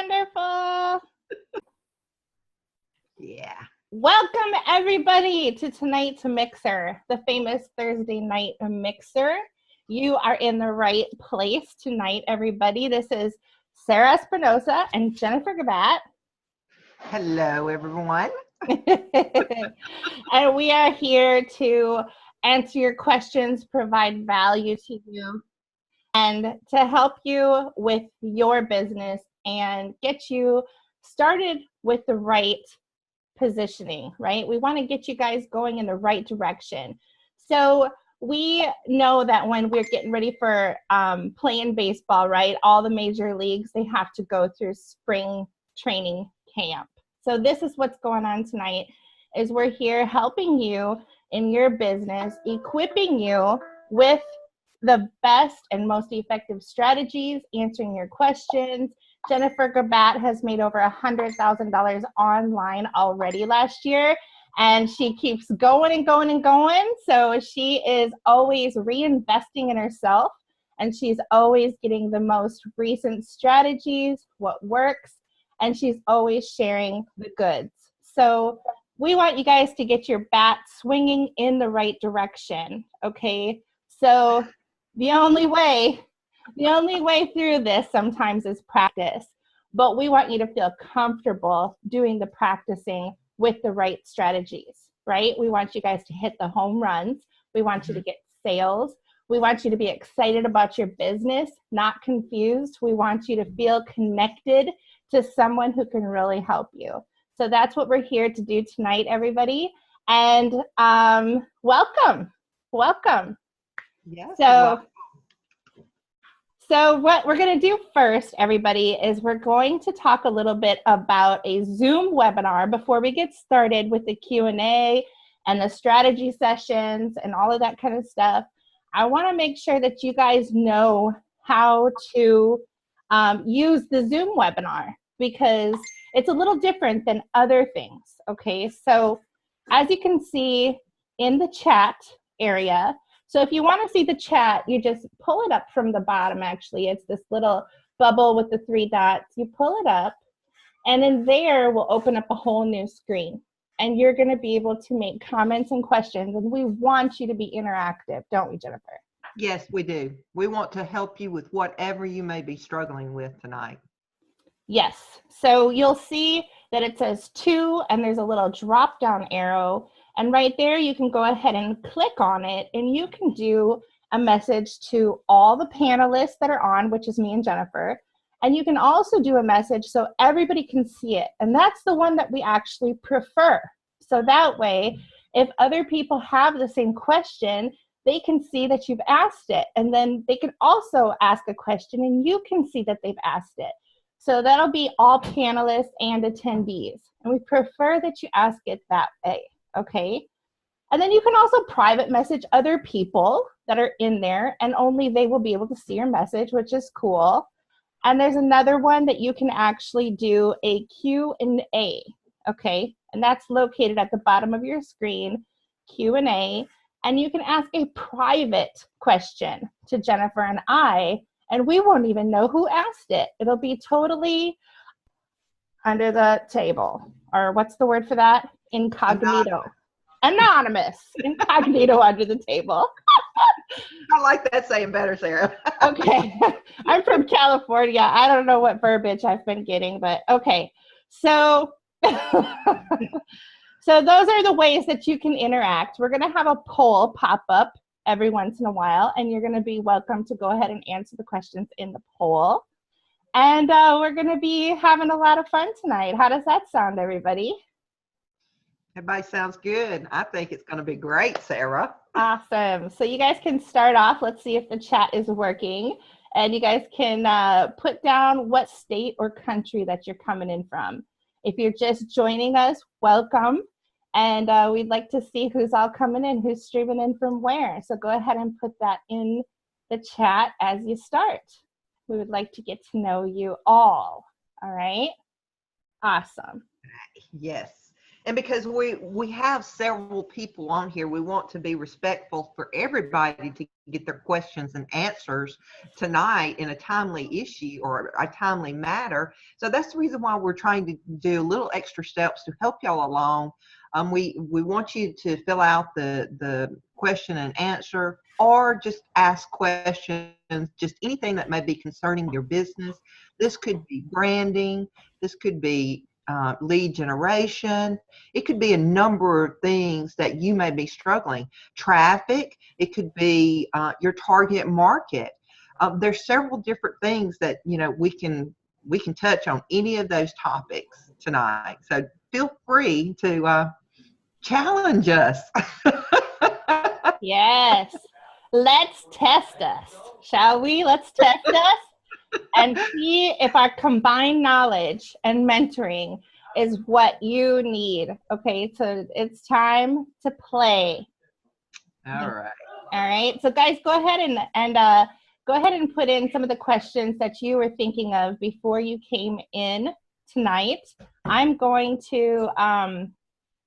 Wonderful. Yeah. Welcome everybody to tonight's mixer, the famous Thursday night mixer. You are in the right place tonight, everybody. This is Sarah Espinoza and Jennifer Gibat. Hello, everyone. And we are here to answer your questions, provide value to you, and to help you with your business and get you started with the right positioning, right? We want to get you guys going in the right direction. So we know that when we're getting ready for playing baseball, right, all the major leagues, they have to go through spring training camp. So this is what's going on tonight, is we're here helping you in your business, equipping you with the best and most effective strategies, answering your questions. Jennifer Gibat has made over $100,000 online already last year, and she keeps going and going and going. So she is always reinvesting in herself, and she's always getting the most recent strategies, what works, and she's always sharing the goods. So we want you guys to get your bat swinging in the right direction, okay? So the only way through this sometimes is practice, but we want you to feel comfortable doing the practicing with the right strategies, right? We want you guys to hit the home runs. We want you to get sales. We want you to be excited about your business, not confused. We want you to feel connected to someone who can really help you. So that's what we're here to do tonight, everybody. And welcome. Yes. So what we're going to do first, everybody, is we're going to talk a little bit about a Zoom webinar before we get started with the Q&A and the strategy sessions and all of that kind of stuff. I want to make sure that you guys know how to use the Zoom webinar, because it's a little different than other things, okay? So as you can see in the chat area, so if you want to see the chat, you just pull it up from the bottom, actually. It's this little bubble with the 3 dots. You pull it up, and in there will open up a whole new screen. And you're going to be able to make comments and questions. And we want you to be interactive, don't we, Jennifer? Yes, we do. We want to help you with whatever you may be struggling with tonight. Yes. So you'll see that it says 2, and there's a little drop-down arrow. And right there, you can go ahead and click on it, and you can do a message to all the panelists that are on, which is me and Jennifer. And you can also do a message so everybody can see it. And that's the one that we actually prefer. So that way, if other people have the same question, they can see that you've asked it. And then they can also ask a question, and you can see that they've asked it. So that'll be all panelists and attendees. And we prefer that you ask it that way. Okay, and then you can also private message other people that are in there, and only they will be able to see your message, which is cool. And there's another one that you can actually do a Q&A, okay? And that's located at the bottom of your screen, Q&A, and you can ask a private question to Jennifer and I, and we won't even know who asked it. It'll be totally under the table, or what's the word for that? Incognito. Anonymous. Incognito under the table. I like that saying better, Sarah. Okay. I'm from California. I don't know what verbiage I've been getting, but okay. So, so those are the ways that you can interact. We're going to have a poll pop up every once in a while, and you're going to be welcome to go ahead and answer the questions in the poll. And we're going to be having a lot of fun tonight. How does that sound, everybody? Everybody sounds good. I think it's going to be great, Sarah. Awesome. So you guys can start off. Let's see if the chat is working. And you guys can put down what state or country that you're coming in from. If you're just joining us, welcome. And we'd like to see who's all coming in, who's streaming in from where. So go ahead and put that in the chat as you start. We would like to get to know you all. All right? Awesome. Yes. And because we have several people on here, we want to be respectful for everybody to get their questions and answers tonight in a timely issue or a timely matter. So that's the reason why we're trying to do little extra steps to help y'all along. We want you to fill out the question and answer, or just ask questions, just anything that may be concerning your business. This could be branding. This could be lead generation. It could be a number of things that you may be struggling. Traffic. It could be your target market. There's several different things that we can touch on any of those topics tonight. So feel free to challenge us. Yes. Let's test us, shall we? Let's test us and see if our combined knowledge and mentoring is what you need. Okay, so it's time to play. All right. All right. So guys, go ahead and put in some of the questions that you were thinking of before you came in tonight. I'm going to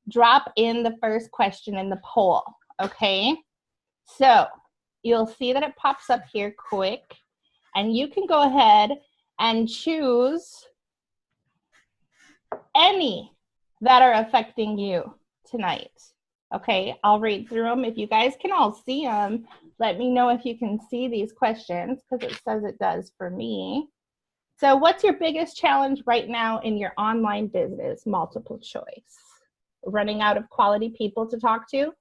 drop in the first question in the poll. Okay. So you'll see that it pops up here quick, and you can go ahead and choose any that are affecting you tonight. Okay, I'll read through them. If you guys can all see them, let me know if you can see these questions, because it says it does for me. So what's your biggest challenge right now in your online business? Multiple choice. Running out of quality people to talk to,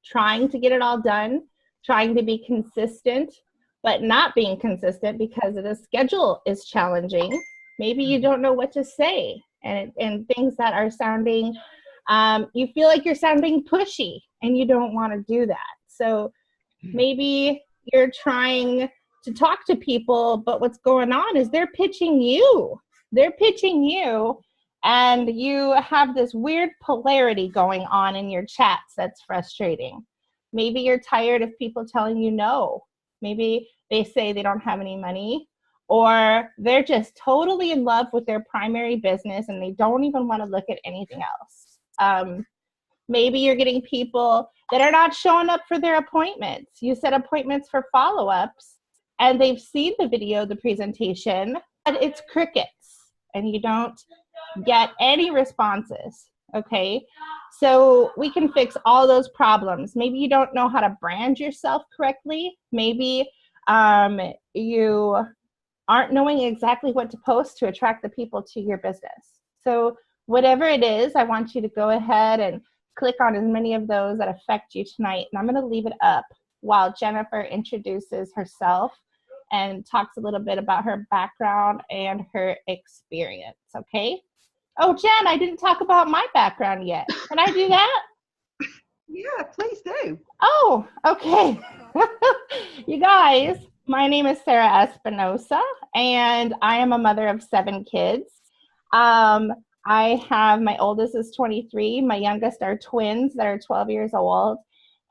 trying to get it all done, trying to be consistent, but not being consistent because the schedule is challenging. Maybe you don't know what to say, and things that are sounding, you feel like you're sounding pushy and you don't want to do that. So maybe you're trying to talk to people, but what's going on is they're pitching you. They're pitching you, and you have this weird polarity going on in your chats that's frustrating. Maybe you're tired of people telling you no. Maybe they say they don't have any money, or they're just totally in love with their primary business and they don't even want to look at anything else. Maybe you're getting people that are not showing up for their appointments. You set appointments for follow-ups and they've seen the video, the presentation, but it's crickets and you don't get any responses. Okay, so we can fix all those problems. Maybe you don't know how to brand yourself correctly. Maybe you aren't knowing exactly what to post to attract the people to your business. So whatever it is, I want you to go ahead and click on as many of those that affect you tonight. And I'm going to leave it up while Jennifer introduces herself and talks a little bit about her background and her experience. Okay? Oh, Jen, I didn't talk about my background yet. Can I do that? Yeah, please do. Oh, okay. You guys, my name is Sarah Espinoza, and I am a mother of 7 kids. I have, my oldest is 23. My youngest are twins that are 12 years old.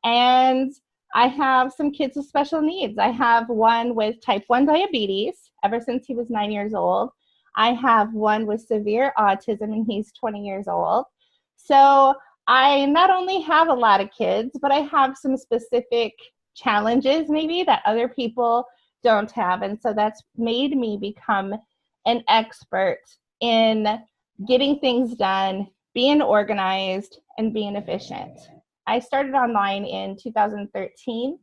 And I have some kids with special needs. I have one with type 1 diabetes ever since he was 9 years old. I have one with severe autism, and he's 20 years old. So I not only have a lot of kids, but I have some specific challenges maybe that other people don't have. And so that's made me become an expert in getting things done, being organized, and being efficient. I started online in 2013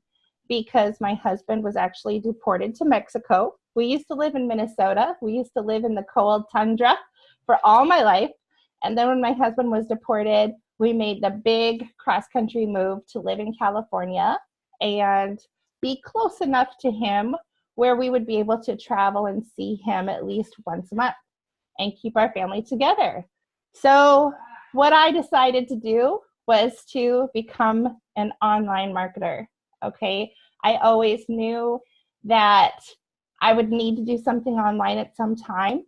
because my husband was actually deported to Mexico. We used to live in Minnesota. We used to live in the cold tundra for all my life. And then when my husband was deported, we made the big cross-country move to live in California and be close enough to him where we would be able to travel and see him at least once a month and keep our family together. So what I decided to do was to become an online marketer. Okay, I always knew that I would need to do something online at some time.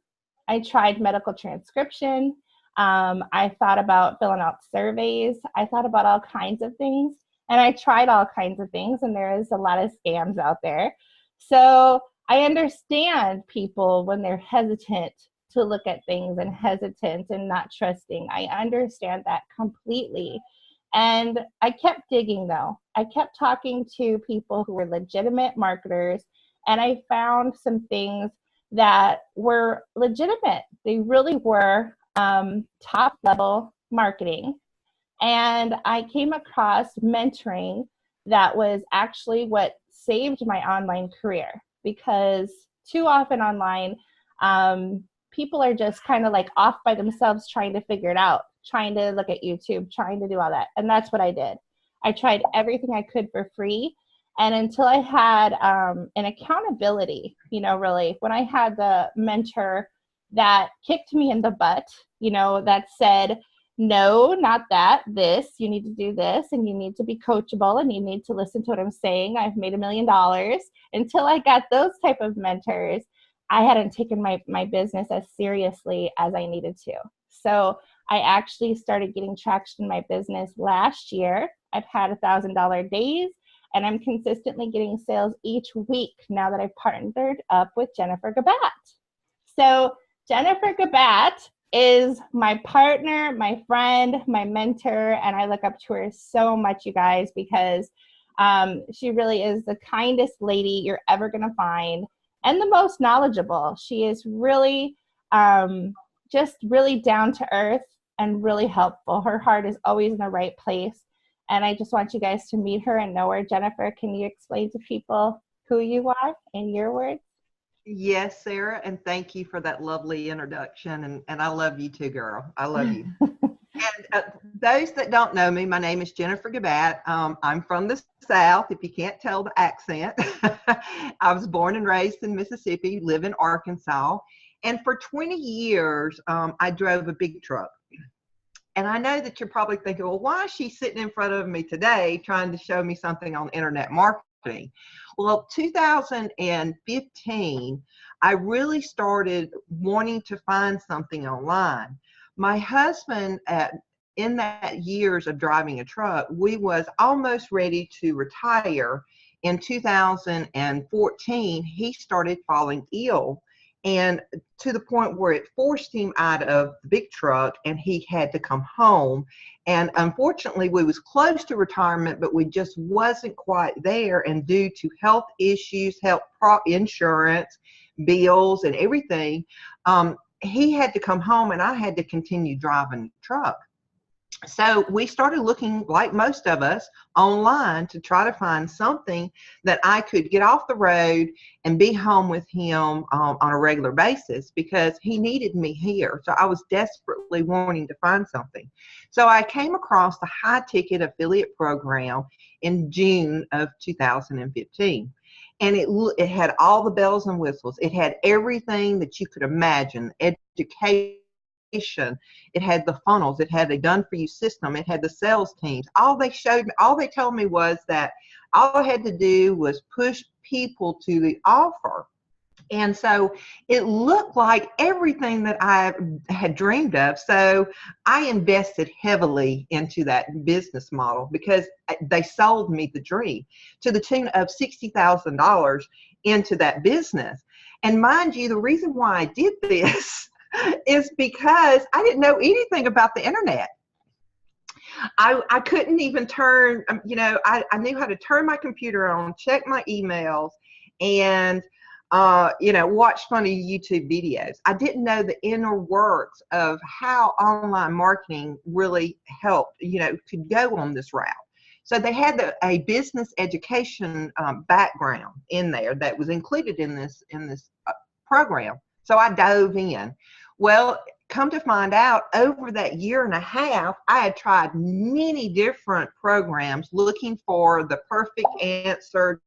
I tried medical transcription. I thought about filling out surveys. I thought about all kinds of things, and I tried all kinds of things, and there is a lot of scams out there. So I understand people when they're hesitant to look at things and hesitant and not trusting. I understand that completely. And I kept digging though. I kept talking to people who were legitimate marketers, and I found some things that were legitimate. They really were top level marketing. And I came across mentoring that was actually what saved my online career, because too often online, people are just kind of like off by themselves trying to figure it out, trying to look at YouTube, trying to do all that. And that's what I did. I tried everything I could for free. And until I had an accountability, really, when I had the mentor that kicked me in the butt, that said, no, not that, this, you need to do this, and you need to be coachable, and you need to listen to what I'm saying. I've made $1 million. Until I got those type of mentors, I hadn't taken my business as seriously as I needed to. So I actually started getting traction in my business last year. I've had $1,000 days, and I'm consistently getting sales each week now that I've partnered up with Jennifer Gibat. So Jennifer Gibat is my partner, my friend, my mentor, and I look up to her so much, you guys, because she really is the kindest lady you're ever going to find and the most knowledgeable. She is really just really down to earth and really helpful. Her heart is always in the right place. And I just want you guys to meet her and know her. Jennifer, can you explain to people who you are in your words? Yes, Sarah, and thank you for that lovely introduction. And I love you too, girl. I love you. And those that don't know me, my name is Jennifer Gibat. I'm from the South, if you can't tell the accent. I was born and raised in Mississippi, live in Arkansas. And for 20 years, I drove a big truck. And I know that you're probably thinking, well, why is she sitting in front of me today trying to show me something on internet marketing? Well, 2015, I really started wanting to find something online. My husband, in that years of driving a truck, we was almost ready to retire. In 2014, he started falling ill, and to the point where it forced him out of the big truck and he had to come home. And unfortunately, we was close to retirement, but we just wasn't quite there. And due to health issues, insurance, bills, and everything, he had to come home and I had to continue driving the truck. So we started looking, like most of us, online to try to find something that I could get off the road and be home with him on a regular basis, because he needed me here. So I was desperately wanting to find something. So I came across the high ticket affiliate program in June of 2015. And it had all the bells and whistles. It had everything that you could imagine, education. It had the funnels. It had a done-for-you system. It had the sales teams. All they told me was that all I had to do was push people to the offer. And so it looked like everything that I had dreamed of. So I invested heavily into that business model because they sold me the dream to the tune of $60,000 into that business. And mind you, the reason why I did this is because I didn't know anything about the internet. I couldn't even turn, I knew how to turn my computer on, check my emails, and, watch funny YouTube videos. I didn't know the inner works of how online marketing really helped, could go on this route. So they had a business education background in there that was included in this program. So I dove in. Well, come to find out, over that year and a half, I had tried many different programs looking for the perfect answer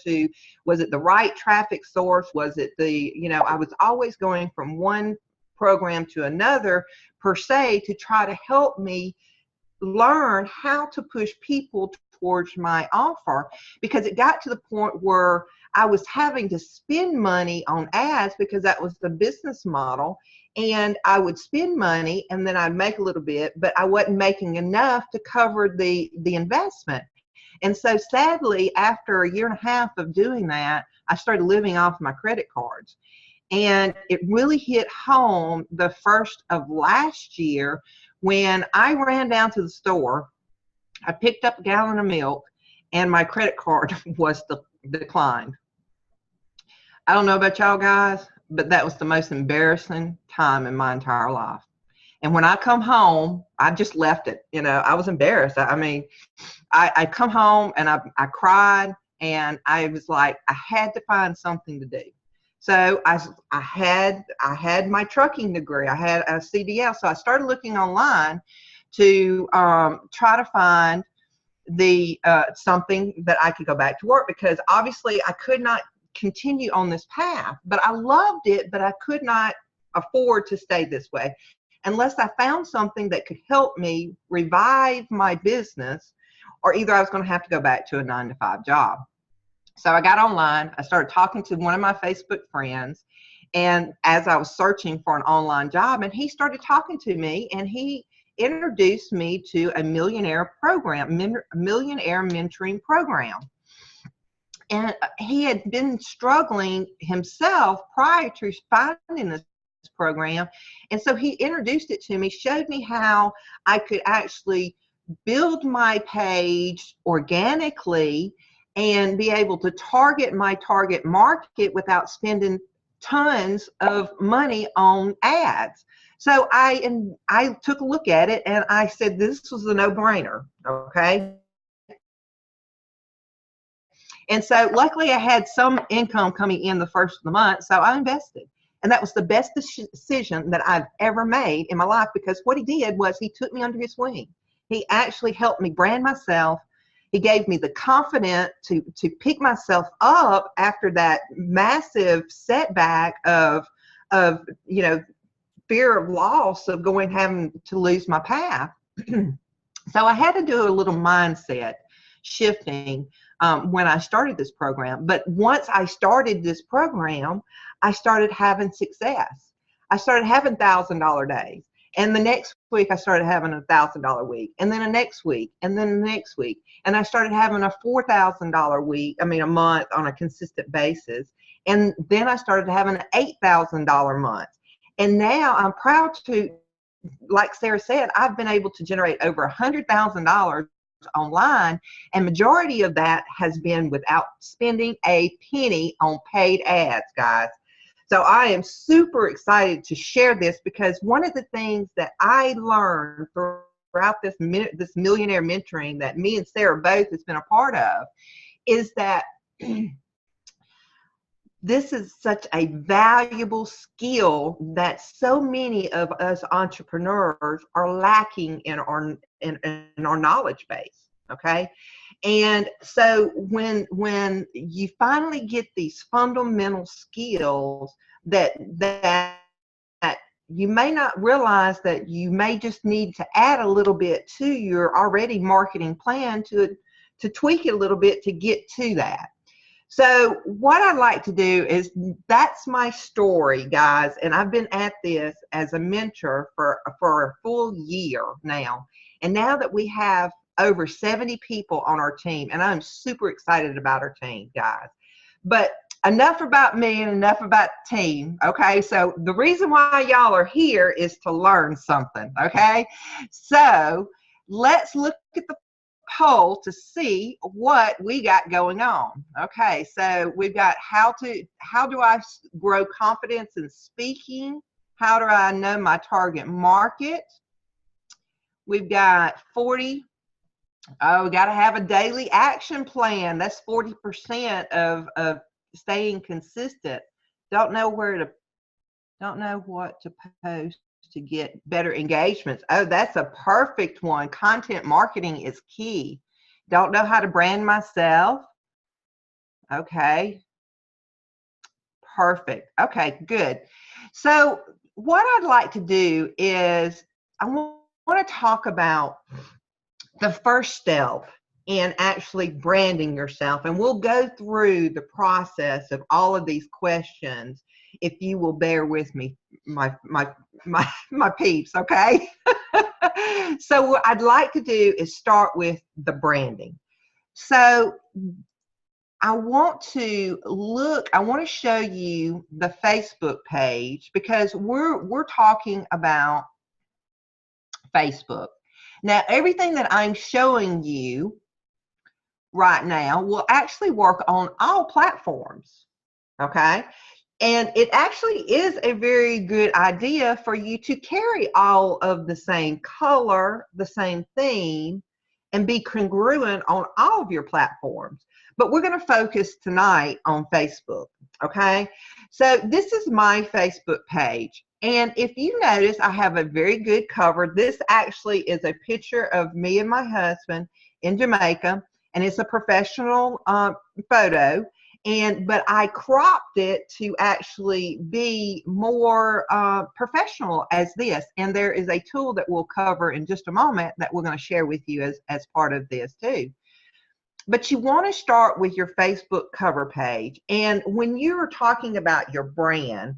to, was it the right traffic source? Was it I was always going from one program to another, per se, to try to help me learn how to push people towards my offer, because it got to the point where I was having to spend money on ads, because that was the business model. And I would spend money and then I'd make a little bit, but I wasn't making enough to cover the investment. And so sadly, after a year and a half of doing that, I started living off my credit cards. And it really hit home the first of last year when I ran down to the store. I picked up a gallon of milk and my credit card was declined. I don't know about y'all guys, but that was the most embarrassing time in my entire life. And when I come home, I just left it. I was embarrassed. I mean, I come home and I cried, and I was like, I had to find something to do. So I had my trucking degree. I had a CDL. So I started looking online to try to find something that I could go back to work, because obviously I could not continue on this path. But I loved it, but I could not afford to stay this way unless I found something that could help me revive my business, or either I was going to have to go back to a 9-to-5 job. So I got online. I started talking to one of my Facebook friends, and as I was searching for an online job, and he started talking to me, and he introduced me to a millionaire mentoring program. And he had been struggling himself prior to finding this program. And so he introduced it to me, showed me how I could actually build my page organically and be able to target my target market without spending tons of money on ads. So I took a look at it, and I said, this was a no-brainer, okay? And so luckily I had some income coming in the first of the month, so I invested. And that was the best decision that I've ever made in my life, because what he did was he took me under his wing. He actually helped me brand myself. He gave me the confidence to pick myself up after that massive setback of fear of loss, of having to lose my path. So I had to do a little mindset shifting when I started this program. But once I started this program, I started having success. I started having $1,000 days. And the next week I started having a $1,000 week, and then the next week, and then the next week. And I started having a $4,000 a month on a consistent basis. And then I started having an $8,000 month. And now I'm proud to, like Sarah said, I've been able to generate over $100,000 online, and majority of that has been without spending a penny on paid ads, guys. So I am super excited to share this, because one of the things that I learned throughout this millionaire mentoring that me and Sarah both has been a part of is that this is such a valuable skill that so many of us entrepreneurs are lacking in our knowledge base. Okay. And so when you finally get these fundamental skills that you may not realize that you may just need to add a little bit to your already marketing plan to tweak it a little bit to get to that. So what I'd like to do is, that's my story, guys. And I've been at this as a mentor for a full year now. And now that we have over 70 people on our team, and I'm super excited about our team, guys. But enough about me and enough about the team, okay? So the reason why y'all are here is to learn something, okay? So let's look at the poll to see what we got going on. Okay, so we've got how do I grow confidence in speaking? How do I know my target market? We've got 40. Oh, we got to have a daily action plan. That's 40% of staying consistent. Don't know what to post to get better engagements. Oh, that's a perfect one. Content marketing is key. Don't know how to brand myself. Okay. Perfect. Okay, good. So what I'd like to do is I want to talk about the first step in actually branding yourself. And we'll go through the process of all of these questions if you will bear with me, my peeps, okay? So what I'd like to do is start with the branding. So I want to show you the Facebook page because we're talking about Facebook. Now, everything that I'm showing you right now will actually work on all platforms, okay? And it actually is a very good idea for you to carry all of the same color, the same theme, and be congruent on all of your platforms. But we're going to focus tonight on Facebook, okay? So this is my Facebook page. And if you notice, I have a very good cover. This actually is a picture of me and my husband in Jamaica, and it's a professional photo. But I cropped it to actually be more professional as this. And there is a tool that we'll cover in just a moment that we're going to share with you as part of this too. But you want to start with your Facebook cover page. And when you're talking about your brand,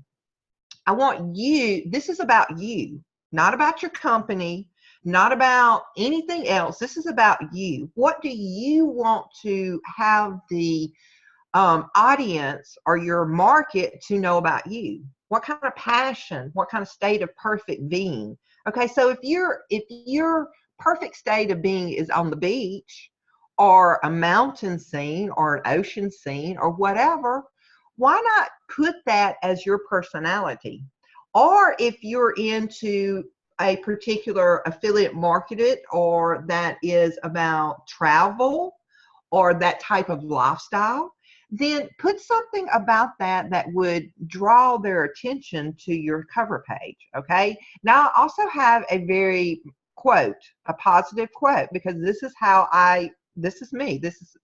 I want you, this is about you, not about your company, not about anything else. This is about you. What do you want to have the audience or your market to know about you? What kind of passion, what kind of state of perfect being? Okay, so if your perfect state of being is on the beach or a mountain scene or an ocean scene or whatever, why not put that as your personality? Or if you're into a particular affiliate market or that is about travel or that type of lifestyle, then put something about that that would draw their attention to your cover page, okay? Now, I also have a very a positive quote, because this is me,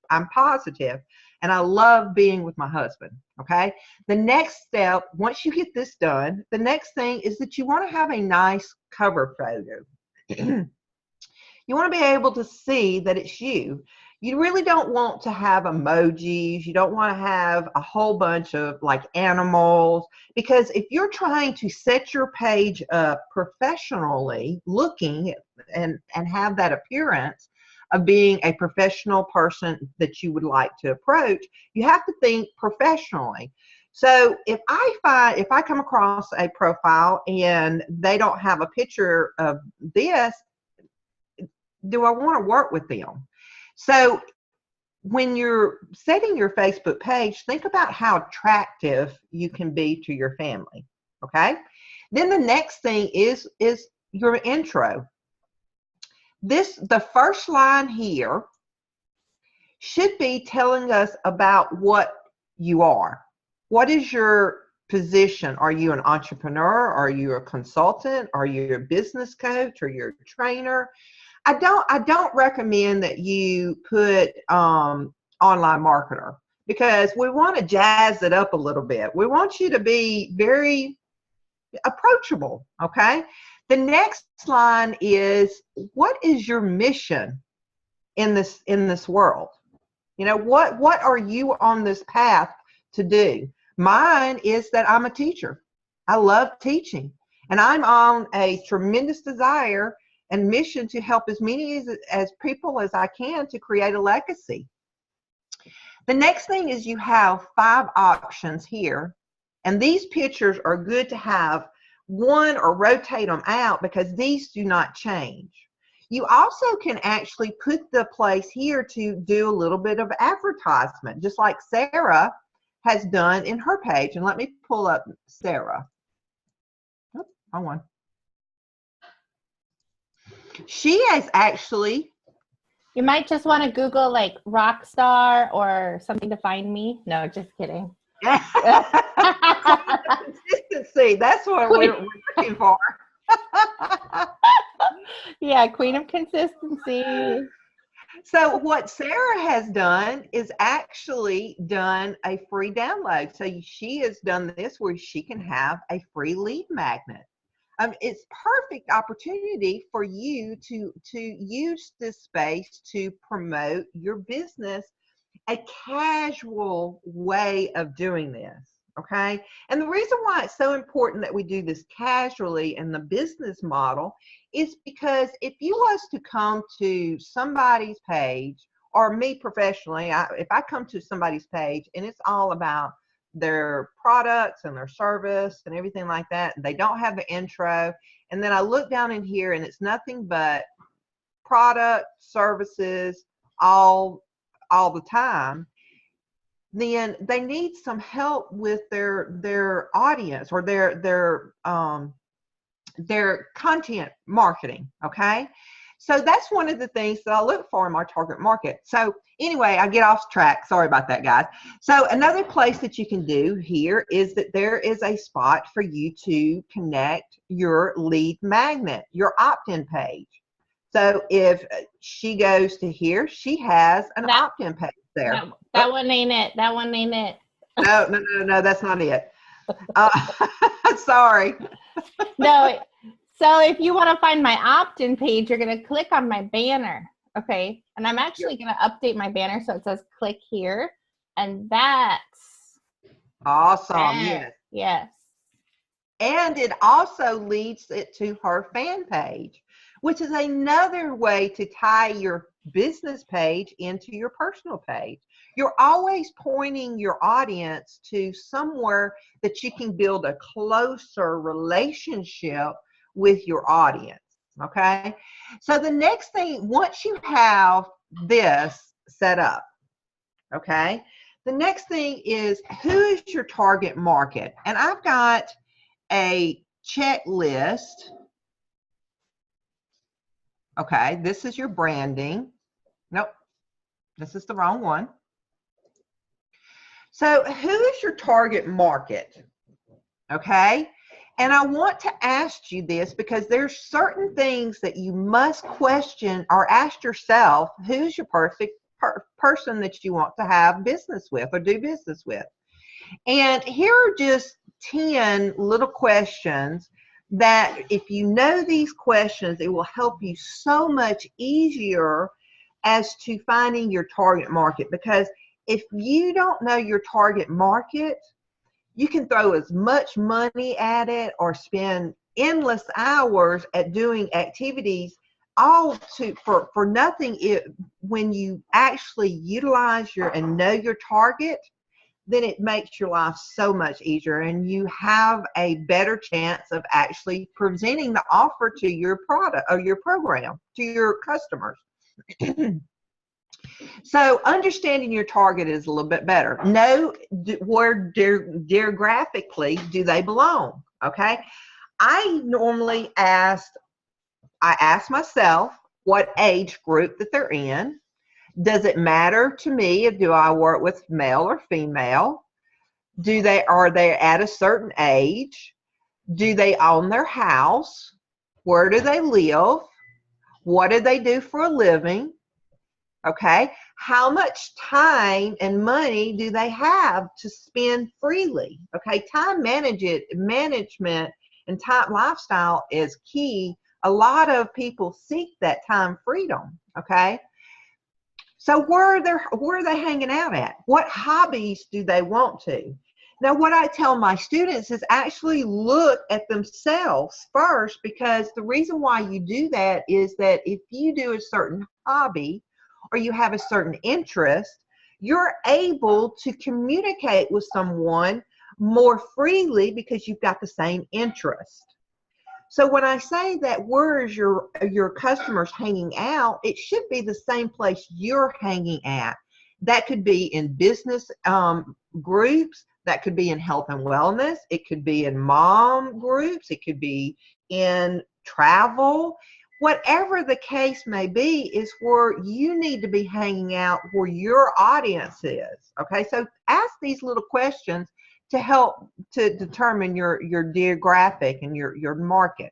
I'm positive, and I love being with my husband, okay? The next step, once you get this done, the next thing is that you want to have a nice cover photo. You want to be able to see that it's you. You really don't want to have emojis. You don't want to have a whole bunch of like animals, because if you're trying to set your page up professionally looking and have that appearance of being a professional person that you would like to approach, you have to think professionally. So if I come across a profile and they don't have a picture of this, do I want to work with them? So when you're setting your Facebook page, think about how attractive you can be to your family, okay? Then the next thing is your intro. The first line here should be telling us about what you are. What is your position? Are you an entrepreneur? Are you a consultant? Are you a business coach? Or you're a trainer? I don't recommend that you put online marketer, because we want to jazz it up a little bit. We want you to be very approachable, okay? The next line is, what is your mission in this world? You know, what are you on this path to do? Mine is that I'm a teacher. I love teaching, and I'm on a tremendous desire and mission to help as many as people as I can to create a legacy. The next thing is you have 5 options here, and these pictures are good to have one or rotate them out because these do not change. You also can actually put the place here to do a little bit of advertisement, just like Sarah has done in her page. And let me pull up Sarah. Oh, wrong one. She has actually. You might just want to Google like rock star or something to find me. No, just kidding. Consistency. That's what we're looking for. Yeah, queen of consistency. So what Sarah has done is actually done a free download. So she has done this where she can have a free lead magnet. It's perfect opportunity for you to use this space to promote your business, a casual way of doing this, okay? And the reason why it's so important that we do this casually in the business model is because if you was to come to somebody's page or me professionally, if I come to somebody's page and it's all about their products and their service and everything like that, and they don't have the intro, and then I look down in here and it's nothing but product, services, all the time, then they need some help with their audience or their content marketing. Okay, so that's one of the things that I look for in my target market. So anyway, I get off track, sorry about that, guys. So another place that you can do here is that there is a spot for you to connect your lead magnet, your opt-in page. So if she goes to here, she has an opt-in page there. No, that one ain't it. That one ain't it. No, that's not it. Sorry. No, so if you want to find my opt-in page, you're going to click on my banner, okay? And I'm actually going to update my banner so it says click here, and that's awesome. Yes. And it also leads it to her fan page, which is another way to tie your business page into your personal page. You're always pointing your audience to somewhere that you can build a closer relationship with your audience. Okay. So the next thing, once you have this set up, okay, the next thing is, who is your target market? And I've got a checklist. Okay, this is your branding. Nope, this is the wrong one. So who is your target market? Okay, and I want to ask you this because there's certain things that you must question or ask yourself, who's your perfect person that you want to have business with or do business with? And here are just 10 little questions that if you know these questions, it will help you so much easier as to finding your target market. Because if you don't know your target market, you can throw as much money at it or spend endless hours at doing activities all for nothing. When you actually utilize and know your target, then it makes your life so much easier and you have a better chance of actually presenting the offer to your product or your program to your customers. So understanding your target is a little bit better. Know where geographically do they belong, okay? I normally ask myself what age group that they're in. Does it matter to me if do I work with male or female? Are they at a certain age? Do they own their house? Where do they live? What do they do for a living? Okay. How much time and money do they have to spend freely? Okay. Time management and time lifestyle is key. A lot of people seek that time freedom. Okay. So where are they hanging out at? What hobbies do they want to? Now, what I tell my students is actually look at themselves first, because the reason why you do that is that if you do a certain hobby or you have a certain interest, you're able to communicate with someone more freely because you've got the same interest. So when I say that where is your customers hanging out, it should be the same place you're hanging at. That could be in business groups. That could be in health and wellness. It could be in mom groups. It could be in travel. Whatever the case may be is where you need to be hanging out, where your audience is. Okay, so ask these little questions to help to determine your geographic and your market.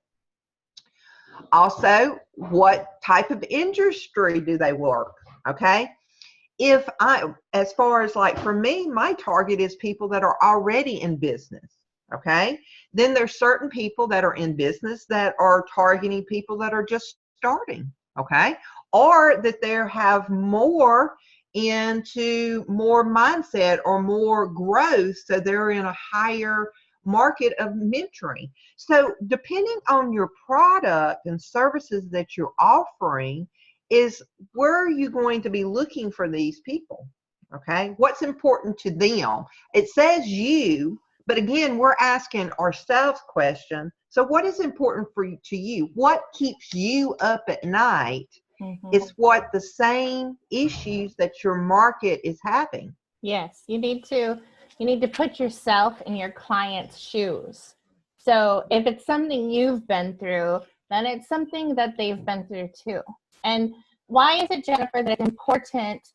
Also, what type of industry do they work? Okay. As far as like for me, my target is people that are already in business. Okay. Then there's certain people that are in business that are targeting people that are just starting. Okay. Or that they have more into more mindset or more growth. So they're in a higher market of mentoring. So depending on your product and services that you're offering, is where are you going to be looking for these people? Okay, what's important to them? It says you, but again, we're asking ourselves question. So what is important to you? What keeps you up at night? Is what the same issues that your market is having. Yes, you need to put yourself in your client's shoes. So if it's something you've been through, then it's something that they've been through too. And why is it, Jennifer, that it's important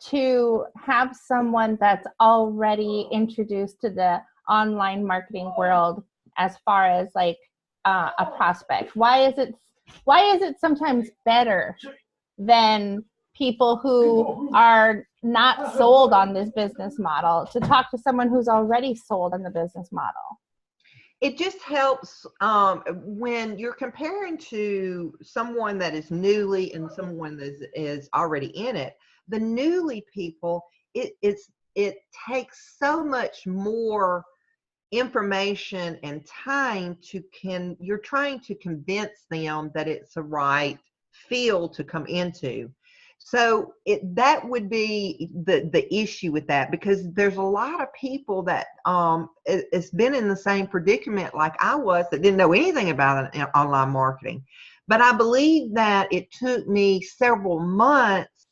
to have someone that's already introduced to the online marketing world as far as like a prospect? Why is it sometimes better than people who are not sold on this business model to talk to someone who's already sold on the business model? It just helps when you're comparing to someone that is newly and someone that is already in it. The newly people, it takes so much more information and time you're trying to convince them that it's the right field to come into. So that would be the issue with that, because there's a lot of people that it's been in the same predicament like I was, that didn't know anything about online marketing. But I believe that it took me several months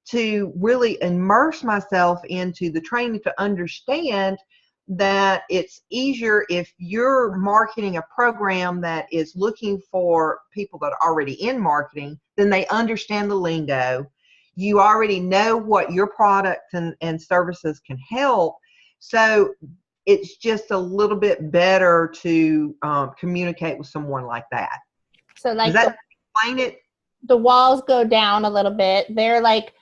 to really immerse myself into the training to understand that it's easier if you're marketing a program that is looking for people that are already in marketing, then they understand the lingo. You already know what your products and services can help. So it's just a little bit better to communicate with someone like that. So like, does that explain it? The walls go down a little bit. They're like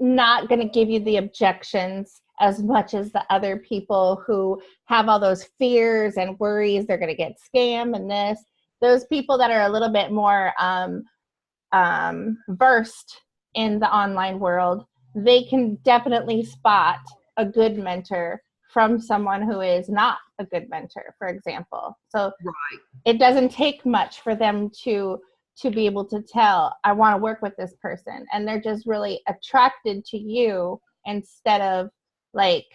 not going to give you the objections as much as the other people who have all those fears and worries they're going to get scammed and this. Those people that are a little bit more versed in the online world, they can definitely spot a good mentor from someone who is not a good mentor, for example. So right. It doesn't take much for them to be able to tell, I want to work with this person. And they're just really attracted to you instead of like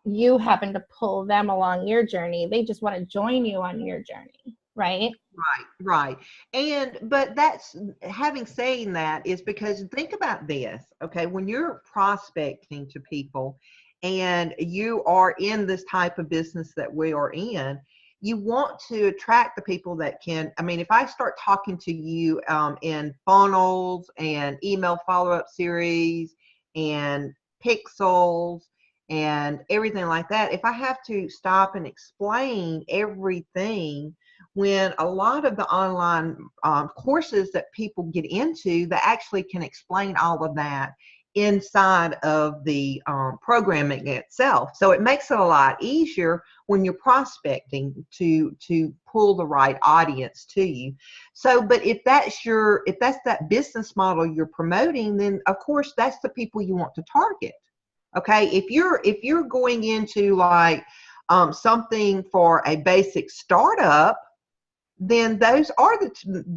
you having to pull them along your journey. They just want to join you on your journey, right? Right. But that's, having saying that, is because think about this, okay? When you're prospecting to people and you are in this type of business that we are in, you want to attract the people that can, I mean, if I start talking to you in funnels and email follow-up series and pixels and everything like that, if I have to stop and explain everything, when a lot of the online courses that people get into, that actually can explain all of that inside of the programming itself. So it makes it a lot easier when you're prospecting to pull the right audience to you. So, but if that's that business model you're promoting, then of course that's the people you want to target. Okay, if you're going into like something for a basic startup, then those are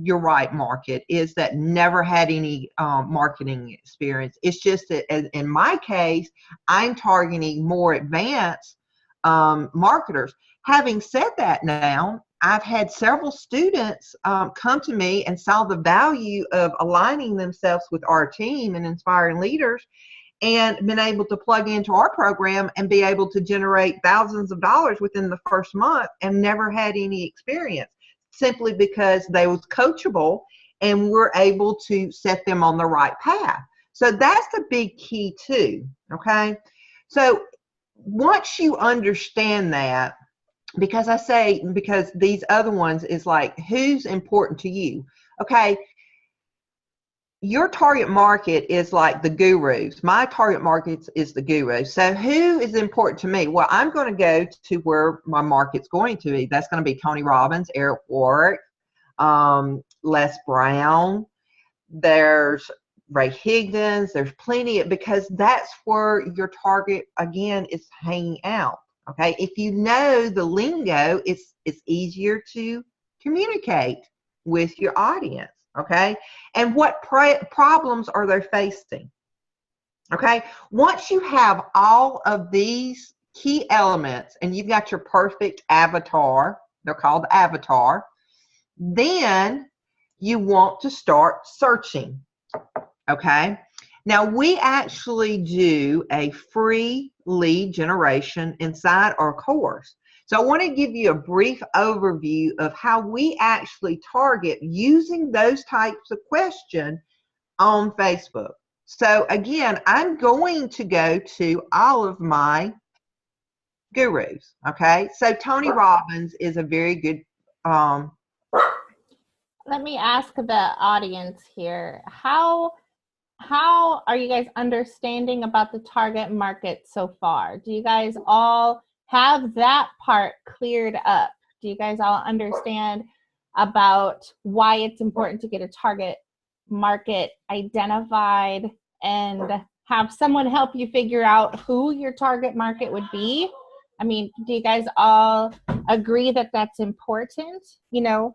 your right market, is that never had any marketing experience. It's just that in my case, I'm targeting more advanced marketers. Having said that, now I've had several students come to me and saw the value of aligning themselves with our team and inspiring leaders, and been able to plug into our program and be able to generate thousands of dollars within the first month and never had any experience, simply because they was coachable and we're able to set them on the right path. So that's the big key too, okay? So once you understand that, because these other ones is like, who's important to you? Okay, your target market is like the gurus. My target market is the gurus. So who is important to me? Well, I'm going to go to where my market's going to be. That's going to be Tony Robbins, Eric Warwick, Les Brown. There's Ray Higgins. There's plenty because that's where your target, again, is hanging out. Okay. If you know the lingo, it's easier to communicate with your audience. Okay. And what problems are they facing? Okay. Once you have all of these key elements and you've got your perfect avatar, they're called avatar, then you want to start searching. Okay. Now we actually do a free lead generation inside our course. So I want to give you a brief overview of how we actually target using those types of questions on Facebook. So again, I'm going to go to all of my gurus. Okay. So Tony Robbins is a very good, let me ask the audience here, how are you guys understanding about the target market so far? Do you guys all have that part cleared up? Do you guys all understand about why it's important to get a target market identified and have someone help you figure out who your target market would be? I mean, do you guys all agree that that's important? You know,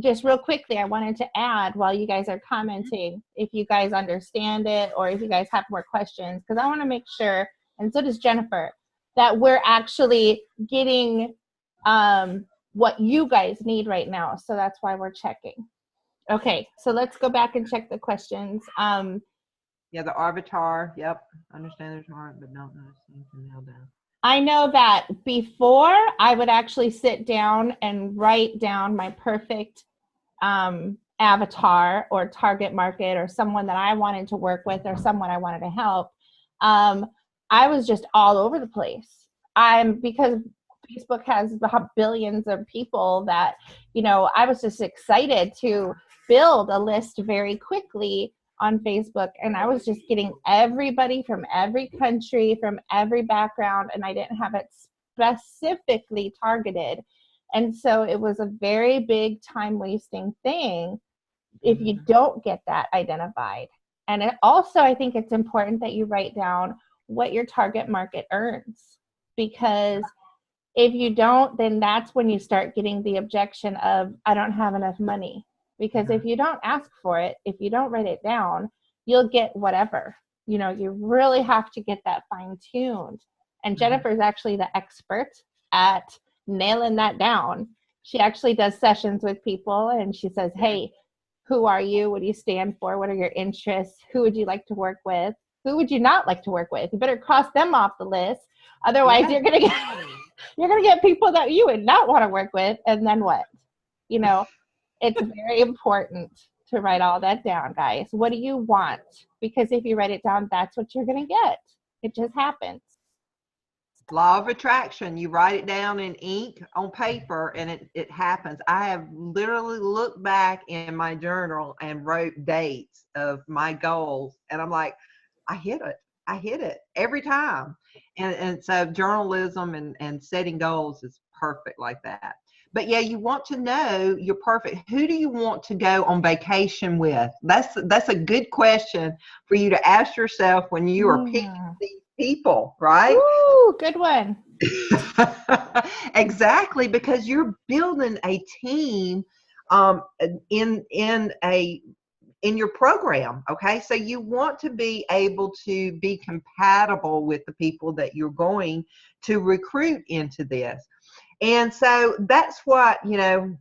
just real quickly, I wanted to add while you guys are commenting, if you guys understand it or if you guys have more questions, because I want to make sure, and so does Jennifer, that we're actually getting what you guys need right now. So that's why we're checking. Okay, so let's go back and check the questions. Yeah, the avatar. Yep. Understand there's hard, but don't know anything nailed down. I know that before I would actually sit down and write down my perfect avatar or target market or someone that I wanted to work with or someone I wanted to help. I was just all over the place. Because Facebook has billions of people that, you know, I was just excited to build a list very quickly on Facebook, and I was just getting everybody from every country, from every background, and I didn't have it specifically targeted. And so it was a very big time wasting thing if you don't get that identified. And it also, I think it's important that you write down what your target market earns, because if you don't, then that's when you start getting the objection of, I don't have enough money. Because if you don't ask for it, if you don't write it down, you'll get whatever. You know, you really have to get that fine-tuned. And Jennifer is actually the expert at nailing that down. She actually does sessions with people and she says, hey, who are you? What do you stand for? What are your interests? Who would you like to work with? Who would you not like to work with? You better cross them off the list. Otherwise, you're gonna get people that you would not want to work with. And then what? You know, it's very important to write all that down, guys. What do you want? Because if you write it down, that's what you're going to get. It just happens. Law of attraction. You write it down in ink on paper and it happens. I have literally looked back in my journal and wrote dates of my goals. And I'm like, I hit it every time. And so journalism and setting goals is perfect like that. But yeah, you want to know you're perfect. Who do you want to go on vacation with? That's a good question for you to ask yourself when you are picking these people, right? Ooh, good one. Exactly, because you're building a team in your program. Okay, so you want to be able to be compatible with the people that you're going to recruit into this. And so that's what, you know,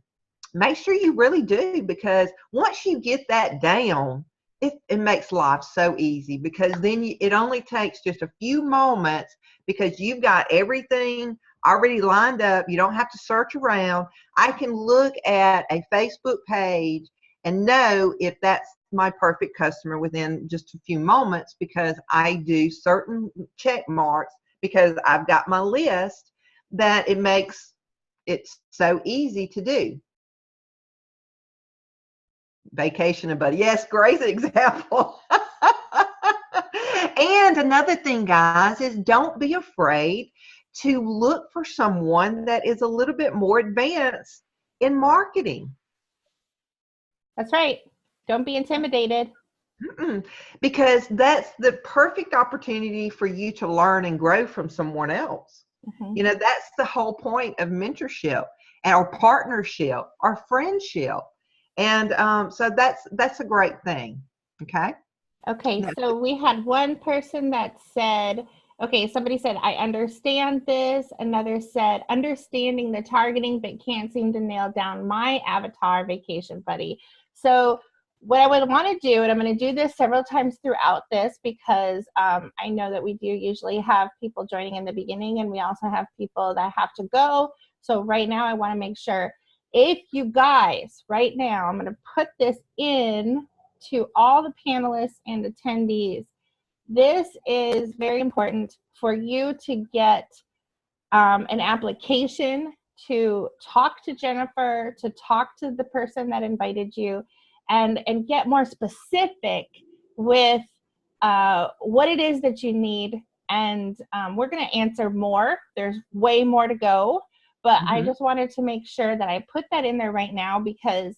make sure you really do, because once you get that down, it makes life so easy, because then it only takes just a few moments because you've got everything already lined up. You don't have to search around. I can look at a Facebook page and know if that's my perfect customer within just a few moments, because I do certain check marks, because I've got my list that it makes it so easy to do. Vacation and buddy. Yes, great example. And another thing, guys, is don't be afraid to look for someone that is a little bit more advanced in marketing. That's right. Don't be intimidated. Because that's the perfect opportunity for you to learn and grow from someone else. You know, that's the whole point of mentorship, our partnership, our friendship. And so that's a great thing. Okay. Okay, so we had one person that said, okay, somebody said, I understand this. Another said, understanding the targeting, but can't seem to nail down my avatar vacation buddy. So what I would want to do, and I'm going to do this several times throughout this, because I know that we do usually have people joining in the beginning, and we also have people that have to go. So right now I want to make sure, if you guys, right now, I'm going to put this in to all the panelists and attendees. This is very important for you to get an application to talk to Jennifer, to talk to the person that invited you, and get more specific with what it is that you need. And we're going to answer more. There's way more to go, but I just wanted to make sure that I put that in there right now, because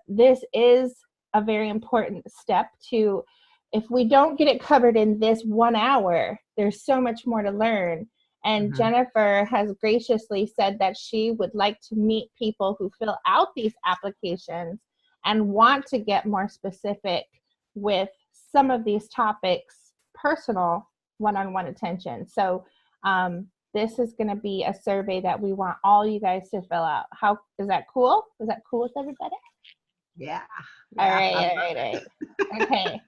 this is a very important step to, if we don't get it covered in this 1 hour, there's so much more to learn. And Jennifer has graciously said that she would like to meet people who fill out these applications and want to get more specific with some of these topics, personal one-on-one attention. So this is going to be a survey that we want all you guys to fill out. How is that cool? Is that cool with everybody? Yeah. All right. Okay.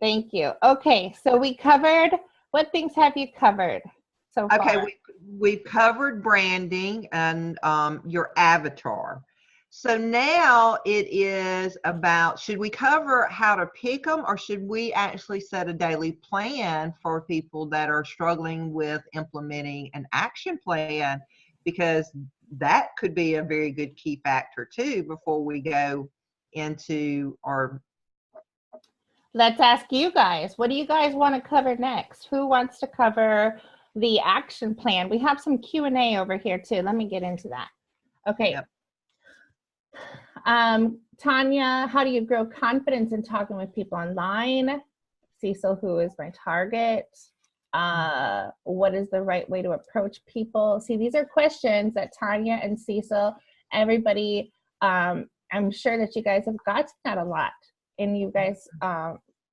Thank you. Okay, so we covered, what things have you covered so far? Okay, we've covered branding and your avatar. So now it is about, should we cover how to pick them, or should we actually set a daily plan for people that are struggling with implementing an action plan? Because that could be a very good key factor too before we go into our... Let's ask you guys, what do you guys want to cover next? Who wants to cover the action plan? We have some Q&A over here too. Let me get into that. Okay. Yep. Tanya, how do you grow confidence in talking with people online? Cecil, who is my target? What is the right way to approach people? See, these are questions that Tanya and Cecil, everybody, I'm sure that you guys have gotten that a lot. And you guys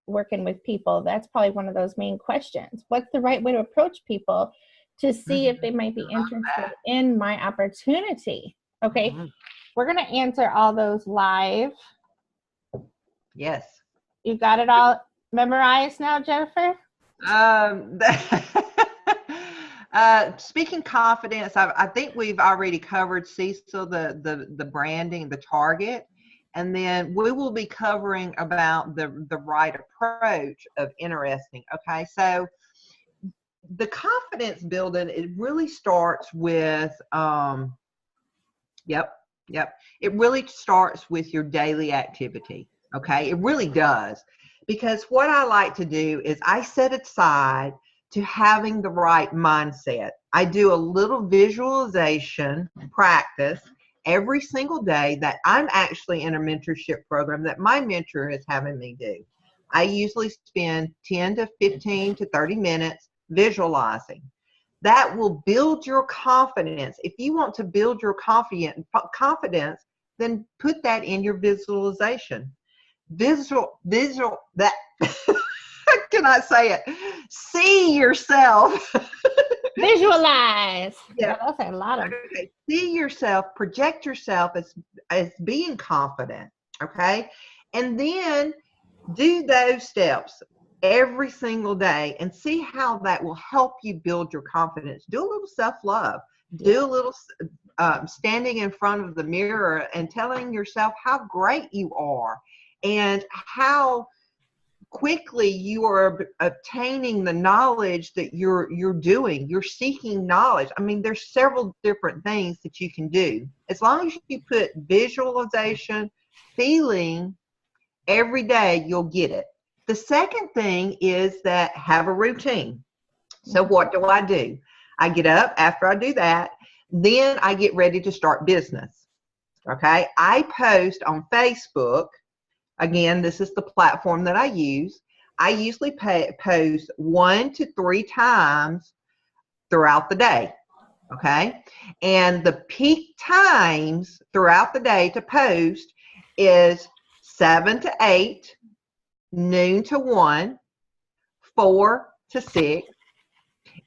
working with people, that's probably one of those main questions. What's the right way to approach people to see if they might be interested in my opportunity? Okay, we're going to answer all those live. Yes. You got it all memorized now, Jennifer? Speaking confidence, I think we've already covered, Cecil, the branding, the target. And then we will be covering about the right approach of interesting. Okay, so the confidence building, it really starts with, it really starts with your daily activity. Okay, it really does. Because what I like to do is I set aside to having the right mindset. I do a little visualization practice every single day that I'm actually in a mentorship program that my mentor is having me do. I usually spend 10 to 15 to 30 minutes visualizing. That will build your confidence. If you want to build your confidence, then put that in your visualization. That can I say it? See yourself. Visualize. Yeah, that's a lot of. Okay. See yourself, project yourself as being confident. Okay, and then do those steps every single day and see how that will help you build your confidence. Do a little self-love. Do a little standing in front of the mirror and telling yourself how great you are and how quickly you are obtaining the knowledge that you're doing. You're seeking knowledge. I mean, there's several different things that you can do. As long as you put visualization, feeling every day, you'll get it. The second thing is that have a routine. So what do? I get up after I do that. Then I get ready to start business. Okay. I post on Facebook. Again, this is the platform that I use. I usually post 1 to 3 times throughout the day. Okay. And the peak times throughout the day to post is 7 to 8, noon to 1, 4 to 6.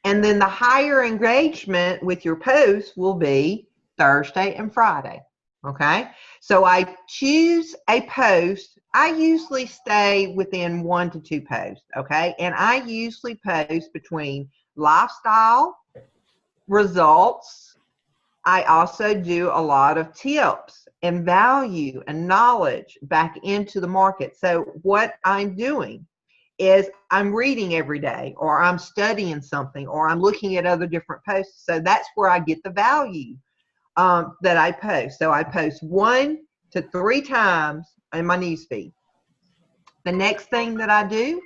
And then the higher engagement with your posts will be Thursday and Friday. Okay. So I choose a post. I usually stay within 1 to 2 posts. Okay. And I usually post between lifestyle, results. I also do a lot of tips and value and knowledge back into the market. So what I'm doing is I'm reading every day, or I'm studying something, or I'm looking at other different posts. So that's where I get the value that I post. So I post 1 to 3 times in my newsfeed. The next thing that I do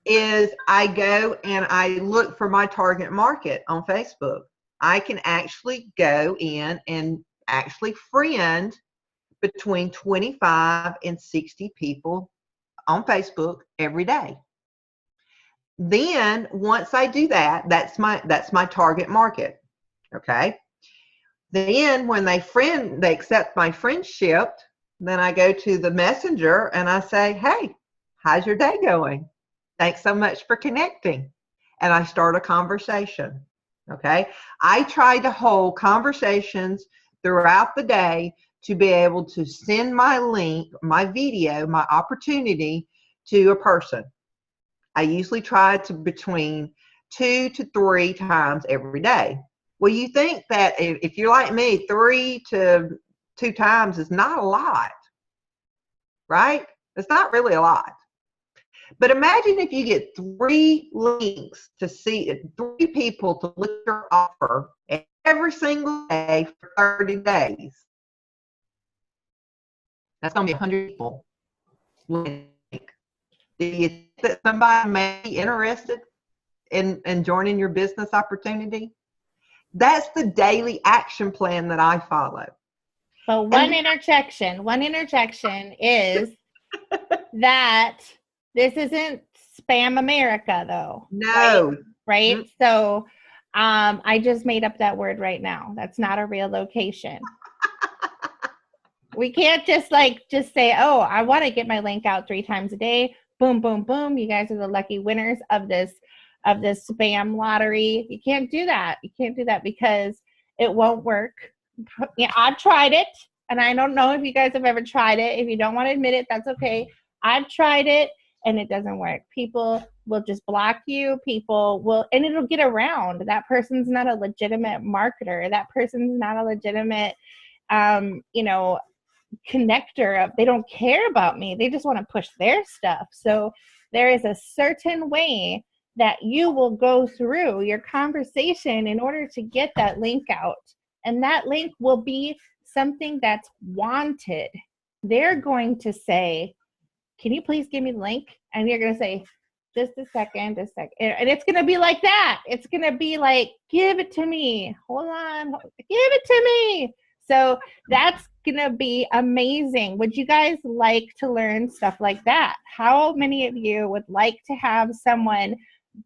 is I go and I look for my target market on Facebook. I can actually go in and actually friend between 25 and 60 people on Facebook every day. Then once I do that, that's my target market. Okay. Then when they accept my friendship, then I go to the messenger and I say, hey, how's your day going? Thanks so much for connecting. And I start a conversation. Okay. I try to hold conversations throughout the day to be able to send my link, my video, my opportunity to a person. I usually try to between 2 to 3 times every day. Well, you think that if you're like me, 3 to 2 times is not a lot, right? It's not really a lot. But imagine if you get 3 links to see 3 people to look at your offer every single day for 30 days. That's going to be 100 people. Do you think that somebody may be interested in joining your business opportunity? That's the daily action plan that I follow. But one interjection is that this isn't Spam America, though. No. Right? Mm-hmm. So I just made up that word right now. That's not a real location. We can't just say, oh, I want to get my link out 3 times a day. Boom, boom, boom. You guys are the lucky winners of this spam lottery. You can't do that. You can't do that because it won't work. Yeah, I've tried it, and I don't know if you guys have ever tried it. If you don't want to admit it, that's okay. I've tried it, and it doesn't work. People will just block you. And it'll get around. That person's not a legitimate marketer. That person's not a legitimate, connector. They don't care about me. They just want to push their stuff. So there is a certain way that you will go through your conversation in order to get that link out. And that link will be something that's wanted. They're going to say, can you please give me the link? And you're going to say, just a second. And it's going to be like that. It's going to be like, give it to me. Hold on. Give it to me. So that's going to be amazing. Would you guys like to learn stuff like that? How many of you would like to have someone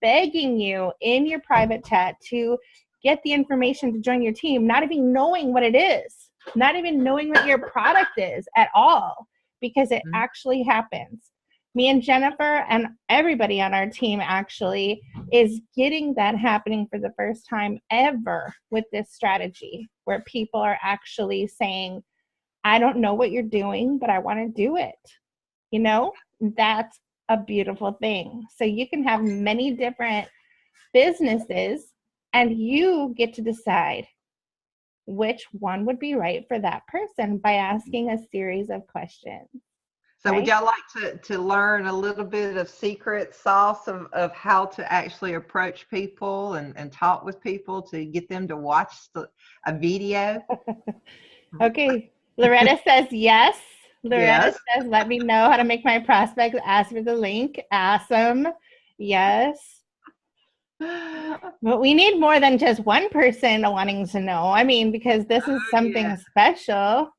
begging you in your private chat to get the information to join your team, not even knowing what it is, not even knowing what your product is at all, because it actually happens. Me and Jennifer and everybody on our team actually is getting that happening for the first time ever with this strategy, where people are actually saying, I don't know what you're doing, but I want to do it. That's a beautiful thing. So you can have many different businesses and you get to decide which one would be right for that person by asking a series of questions. So would y'all like to learn a little bit of secret sauce of how to actually approach people and talk with people to get them to watch a video? Okay. Loretta says yes. Loretta says, let me know how to make my prospects ask for the link. Awesome. Yes. But we need more than just one person wanting to know. I mean, because this is something special.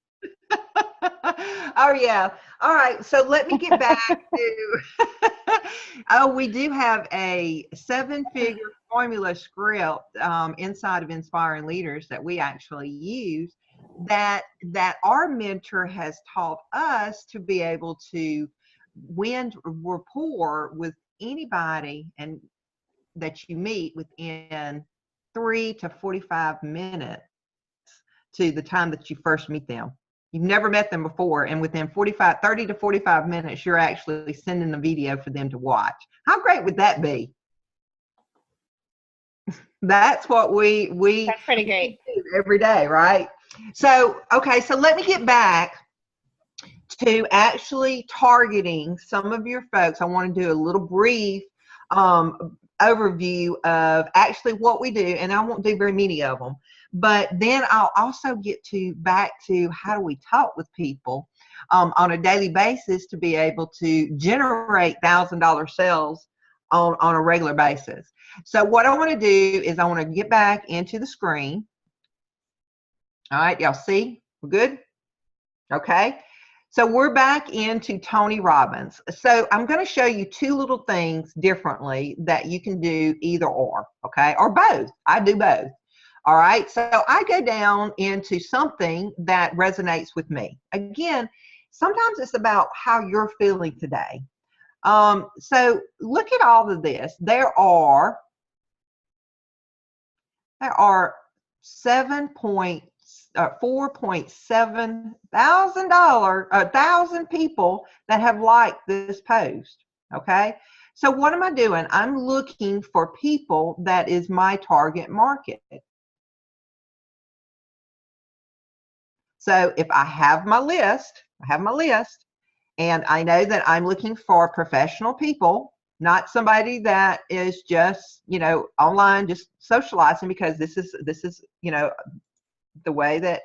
Oh, yeah. All right. So let me get back to, we do have a 7-figure formula script inside of Inspiring Leaders that we actually use that our mentor has taught us to be able to win rapport with anybody and that you meet within 3 to 45 minutes to the time that you first meet them. You've never met them before, and within 30 to 45 minutes, you're actually sending the video for them to watch. How great would that be? That's what That's pretty great. do every day, right? So, okay, so let me get back to actually targeting some of your folks. I want to do a little brief overview of actually what we do, and I won't do very many of them, but then I'll also get back to how do we talk with people on a daily basis to be able to generate $1,000 sales on a regular basis. So what I want to do is I want to get back into the screen. All right, y'all see? We're good? Okay. So we're back into Tony Robbins. So I'm going to show you 2 little things differently that you can do either or, okay? Or both. I do both. All right. So I go down into something that resonates with me. Again, sometimes it's about how you're feeling today. So look at all of this. There are 4.7 thousand people that have liked this post. Okay. So what am I doing? I'm looking for people that is my target market. So if I have my list, and I know that I'm looking for professional people, not somebody that is just, online, just socializing, because this is, the way that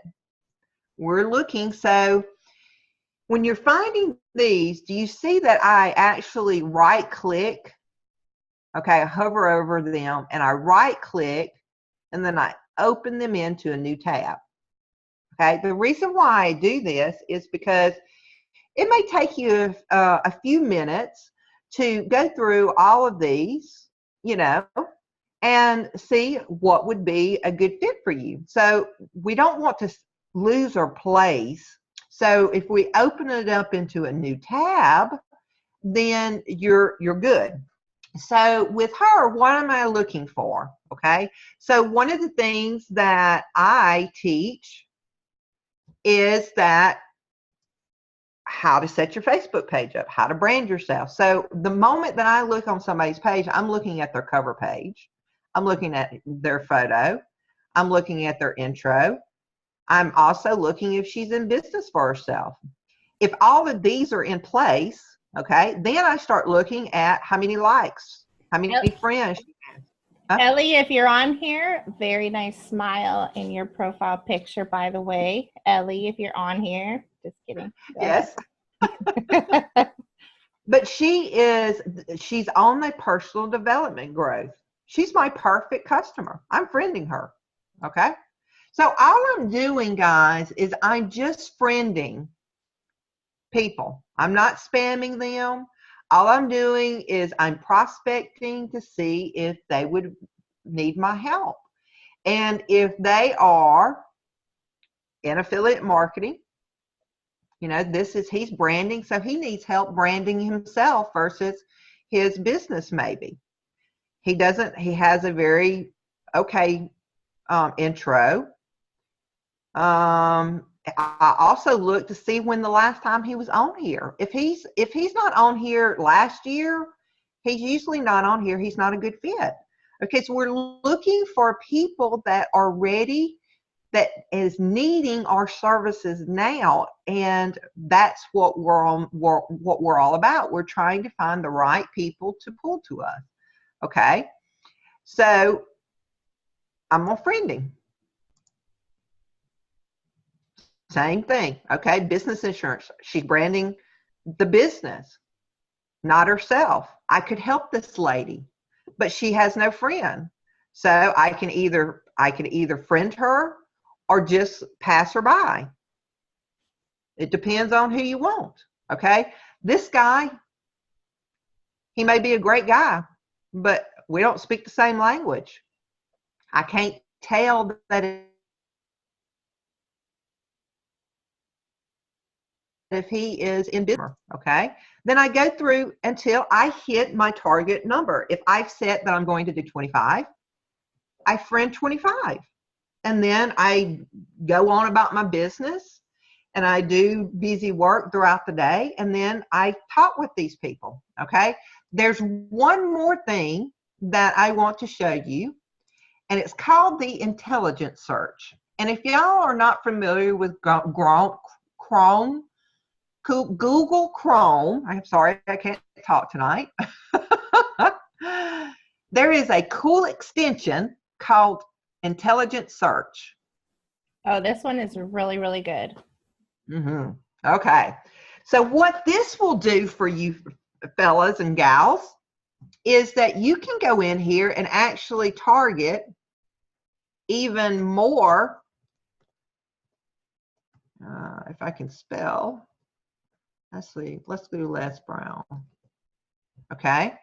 we're looking. So when you're finding these, do you see that I actually right click? Okay, I hover over them and I right click and then I open them into a new tab. Okay, the reason why I do this is because it may take you a few minutes to go through all of these, and see what would be a good fit for you. So we don't want to lose our place. So if we open it up into a new tab, then you're good. So with her, what am I looking for? Okay. So one of the things that I teach is that how to set your Facebook page up, how to brand yourself. So the moment that I look on somebody's page, I'm looking at their cover page. I'm looking at their photo. I'm looking at their intro. I'm also looking if she's in business for herself. If all of these are in place, okay, then I start looking at how many likes, how many friends she has. Huh? Ellie, if you're on here, very nice smile in your profile picture, by the way. Ellie, if you're on here, just kidding. Yes. But she's on my personal development growth. She's my perfect customer. I'm friending her. Okay. So all I'm doing, guys, is I'm just friending people. I'm not spamming them. All I'm doing is I'm prospecting to see if they would need my help. And if they are in affiliate marketing, he's branding, so he needs help branding himself versus his business maybe. He has a very okay intro. I also look to see when the last time he was on here. If he's not on here last year, he's usually not on here. He's not a good fit. Okay, so we're looking for people that are ready, that is needing our services now, and that's what we're all about. We're trying to find the right people to pull to us. Okay, so I'm gonna friend him. Same thing. Okay, business insurance. She's branding the business, not herself. I could help this lady, but she has no friend. So I can either friend her or just pass her by. It depends on who you want. Okay, this guy, he may be a great guy, but we don't speak the same language. I can't tell that if he is in business, okay? Then I go through until I hit my target number. If I've set that I'm going to do 25, I friend 25. And then I go on about my business and I do busy work throughout the day. And then I talk with these people, okay? There's one more thing that I want to show you, and it's called the intelligence search. And if y'all are not familiar with Chrome, Google Chrome, I'm sorry, I can't talk tonight. There is a cool extension called intelligence search. Oh, this one is really, really good. Mm-hmm. Okay. So what this will do for you fellas and gals is that you can go in here and actually target even more, if I can spell, let's see, let's do Les Brown. Okay.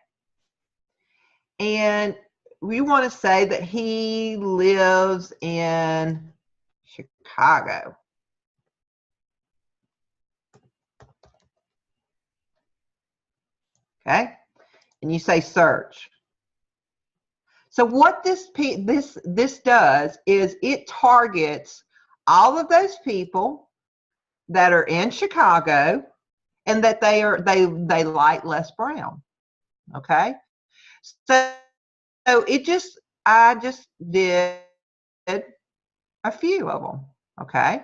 And we want to say that he lives in Chicago. Okay. And you say search. So what this does is it targets all of those people that are in Chicago and that they like Les Brown. Okay. So I just did a few of them. Okay.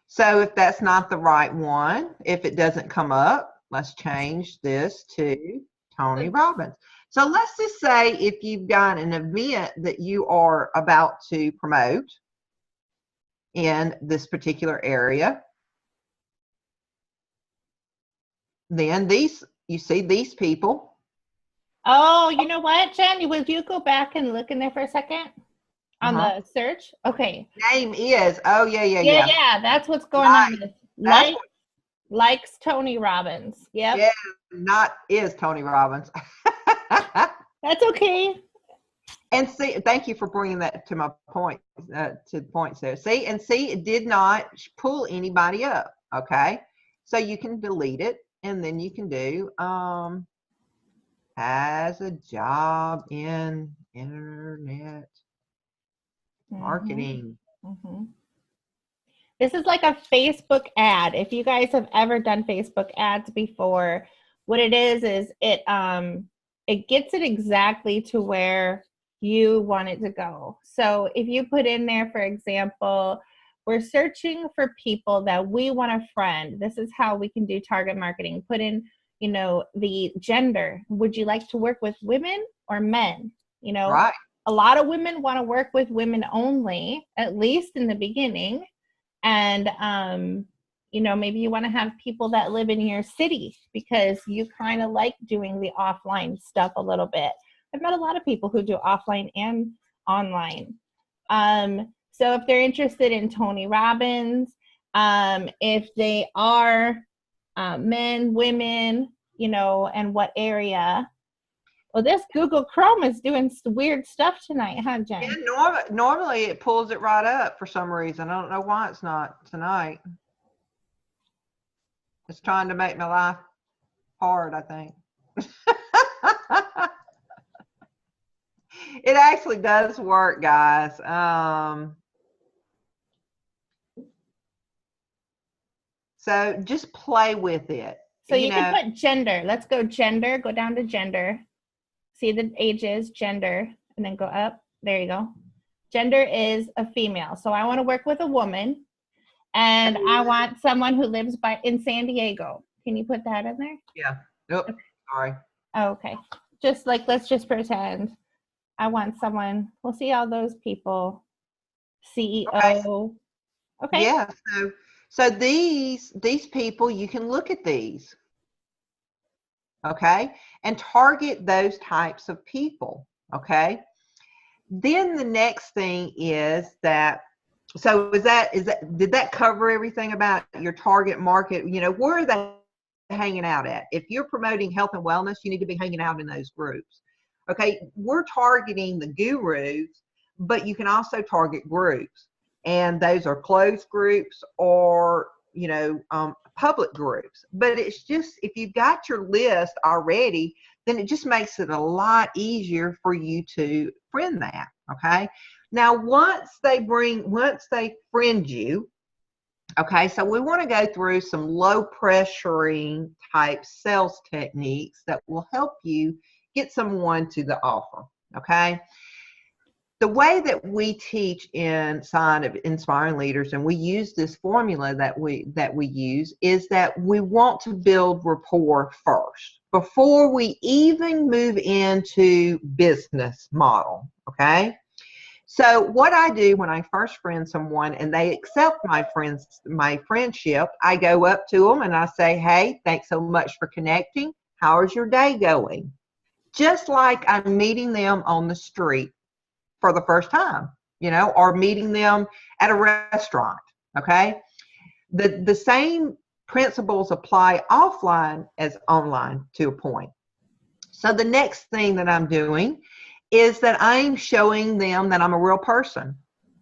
So if that's not the right one, if it doesn't come up, let's change this to Tony Robbins. So let's just say if you've got an event that you are about to promote in this particular area, then you see these people. Oh, you know what, Jen? Would you go back and look in there for a second on the search? Okay. Name is, oh, yeah. Yeah, that's what's going on. Likes Tony Robbins. Yep. Yeah, not is Tony Robbins. That's okay. And see, thank you for bringing that to my point, to the points there. See, it did not pull anybody up. Okay. So you can delete it and then you can do, has a job in internet marketing. Mm-hmm. This is like a Facebook ad. If you guys have ever done Facebook ads before, what it is it gets it exactly to where you want it to go. So if you put in there, for example, we're searching for people that we want to friend. This is how we can do target marketing. Put in, the gender. Would you like to work with women or men? Right. A lot of women want to work with women only, at least in the beginning. And, maybe you want to have people that live in your city because you kind of like doing the offline stuff a little bit. I've met a lot of people who do offline and online. So if they're interested in Tony Robbins, if they are men, women, and what area. Well, this Google Chrome is doing weird stuff tonight, huh, Jen? Yeah, normally it pulls it right up for some reason. I don't know why it's not tonight. It's trying to make my life hard, I think. It actually does work, guys. So just play with it. So you can put gender. Let's go gender. Go down to gender. See the ages, gender, and then go up. There you go. Gender is a female. So I want to work with a woman, and I want someone who lives in San Diego. Can you put that in there? Yeah. Nope. Okay. Sorry. Oh, okay. Just like, let's just pretend I want someone. We'll see all those people. CEO. Okay. Yeah. So these people, you can look at these. Okay. And target those types of people. Okay. Then the next thing is that, so did that cover everything about your target market? Where are they hanging out at? If you're promoting health and wellness, you need to be hanging out in those groups. Okay, we're targeting the gurus, but you can also target groups, and those are closed groups or public groups. But it's just, if you've got your list already, then it just makes it a lot easier for you to friend that. Okay, now once they friend you, okay, so we want to go through some low pressuring type sales techniques that will help you get someone to the offer. Okay, the way that we teach inside of Inspiring Leaders, and we use this formula that we use, is that we want to build rapport first before we even move into business model. Okay, so what I do when I first friend someone and they accept my friendship, I go up to them and I say, hey, thanks so much for connecting. How is your day going? Just like I'm meeting them on the street for the first time, or meeting them at a restaurant. Okay, the same principles apply offline as online to a point. So the next thing that I'm doing is that I'm showing them that I'm a real person,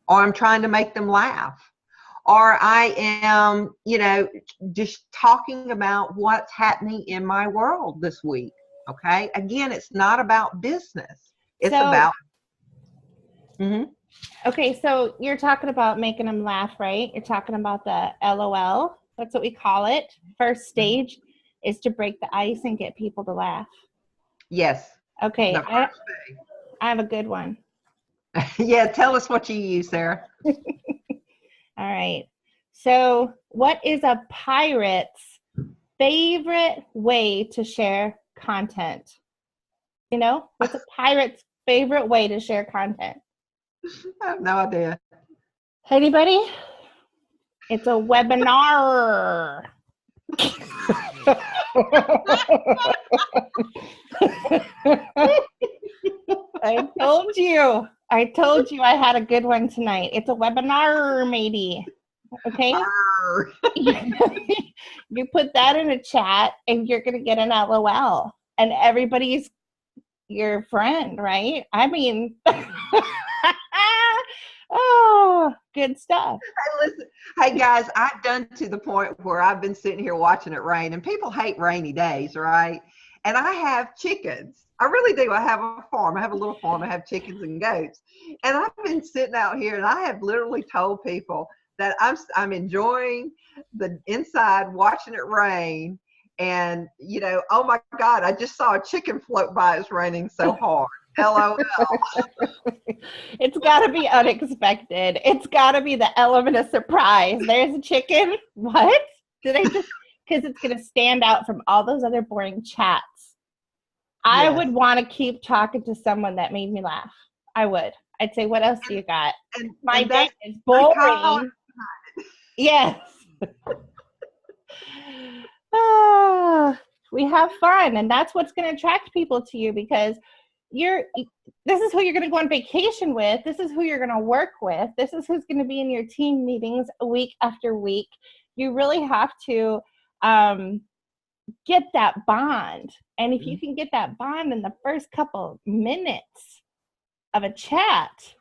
or I'm trying to make them laugh, or I am, just talking about what's happening in my world this week. Okay, again, it's not about business, it's about Okay, so you're talking about making them laugh, right? You're talking about the LOL. That's what we call it. First stage is to break the ice and get people to laugh. Yes. Okay, I have a good one. Yeah, tell us what you use, Sarah. All right. So, what is a pirate's favorite way to share content? What's a pirate's favorite way to share content? I have no idea. Anybody? It's a webinar. I told you I had a good one tonight. It's a webinar, matey. Okay? You put that in a chat and you're going to get an LOL. And everybody's your friend, right? I mean, oh, good stuff. Hey, listen. Hey, guys, I've done to the point where I've been sitting here watching it rain, and people hate rainy days, right? And I have chickens. I really do. I have a farm. I have a little farm. I have chickens and goats. And I've been sitting out here, and I have literally told people that I'm enjoying the inside watching it rain. And, oh my God, I just saw a chicken float by. It's raining so hard. LOL. It's got to be unexpected. It's got to be the element of surprise. There's a chicken. What? Did I just, because it's going to stand out from all those other boring chats. I would want to keep talking to someone that made me laugh. I would. I'd say, what else do you got? My day is boring. Yes. We have fun, and that's what's going to attract people to you, because this is who you're going to go on vacation with. This is who you're going to work with. This is who's going to be in your team meetings week after week. You really have to get that bond. And if you can get that bond in the first couple minutes of a chat,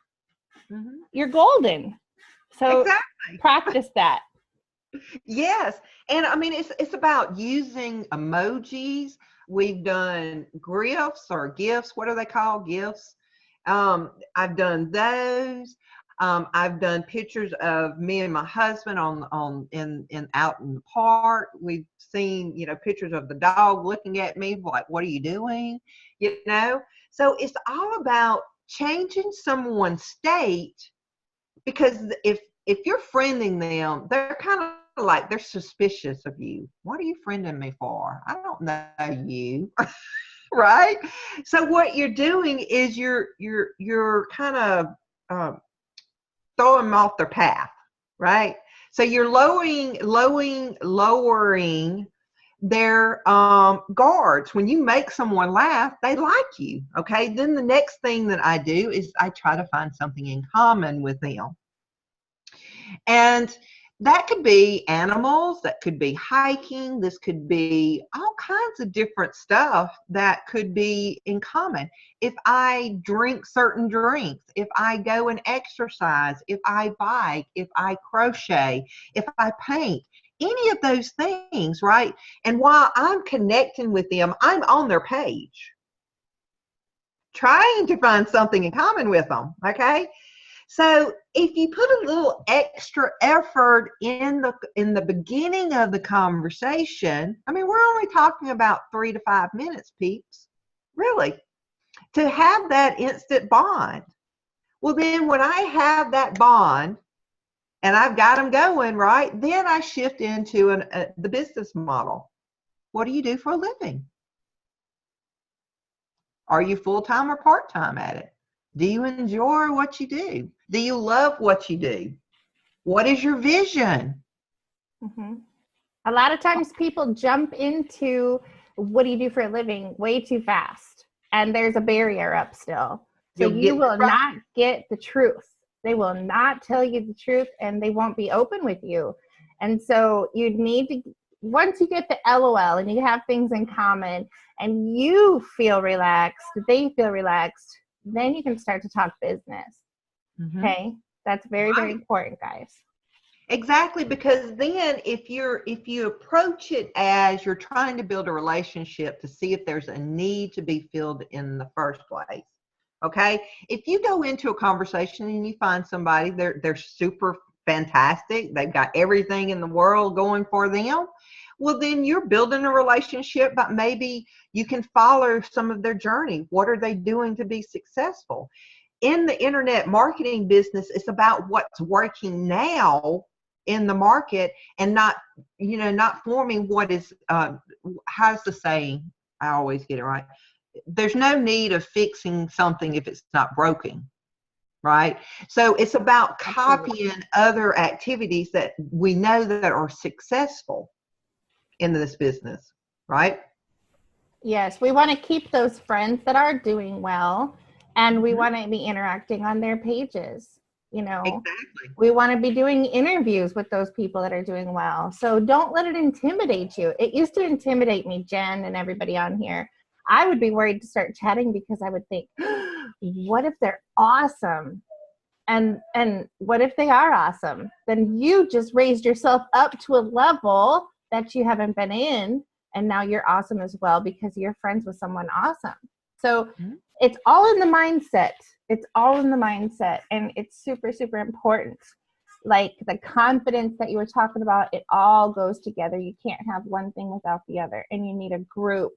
you're golden. So practice that. Yes. And I mean, it's about using emojis. We've done GIFs or GIFs. What are they called? GIFs. I've done those. I've done pictures of me and my husband out in the park. We've seen, pictures of the dog looking at me like, what are you doing? So it's all about changing someone's state, because if you're friending them, they're kind of like, they're suspicious of you. What are you friending me for? I don't know you. Right? So what you're doing is you're kind of throwing them off their path, right? So you're lowering their guards. When you make someone laugh, they like you. Okay. Then the next thing that I do is I try to find something in common with them. And That could be animals, that could be hiking, this could be all kinds of different stuff that could be in common. If I drink certain drinks, if I go and exercise, if I bike, if I crochet, if I paint, any of those things, right? And while I'm connecting with them, I'm on their page, trying to find something in common with them, okay? So if you put a little extra effort in the beginning of the conversation, I mean, we're only talking about 3 to 5 minutes, peeps, really, to have that instant bond. Well, then when I have that bond and I've got them going, right, then I shift into the business model. What do you do for a living? Are you full-time or part-time at it? Do you enjoy what you do? Do you love what you do? What is your vision? Mm-hmm. A lot of times people jump into what do you do for a living way too fast. And there's a barrier up still. So you will not get the truth. They will not tell you the truth, and they won't be open with you. And so you need to, once you get the LOL and you have things in common and you feel relaxed, they feel relaxed, then you can start to talk business. Mm-hmm. Okay? That's very, very important, guys. Exactly, because then if you approach it as you're trying to build a relationship to see if there's a need to be filled in the first place, okay? If you go into a conversation and you find somebody, they're super fantastic, they've got everything in the world going for them, well, then you're building a relationship, but maybe you can follow some of their journey. What are they doing to be successful? In the internet marketing business, it's about what's working now in the market, and not forming what is, how's the saying? I always get it right. There's no need of fixing something if it's not broken, right? So it's about copying other activities that we know that are successful in this business, right? Yes, we want to keep those friends that are doing well, and we want to be interacting on their pages. Exactly. We want to be doing interviews with those people that are doing well. So don't let it intimidate you. It used to intimidate me, Jen, and everybody on here. I would be worried to start chatting because I would think, what if they're awesome? And what if they are awesome? Then you just raised yourself up to a level that you haven't been in, and now you're awesome as well because you're friends with someone awesome. So it's all in the mindset. It's all in the mindset, and it's super, super important. Like the confidence that you were talking about, it all goes together. You can't have one thing without the other, and you need a group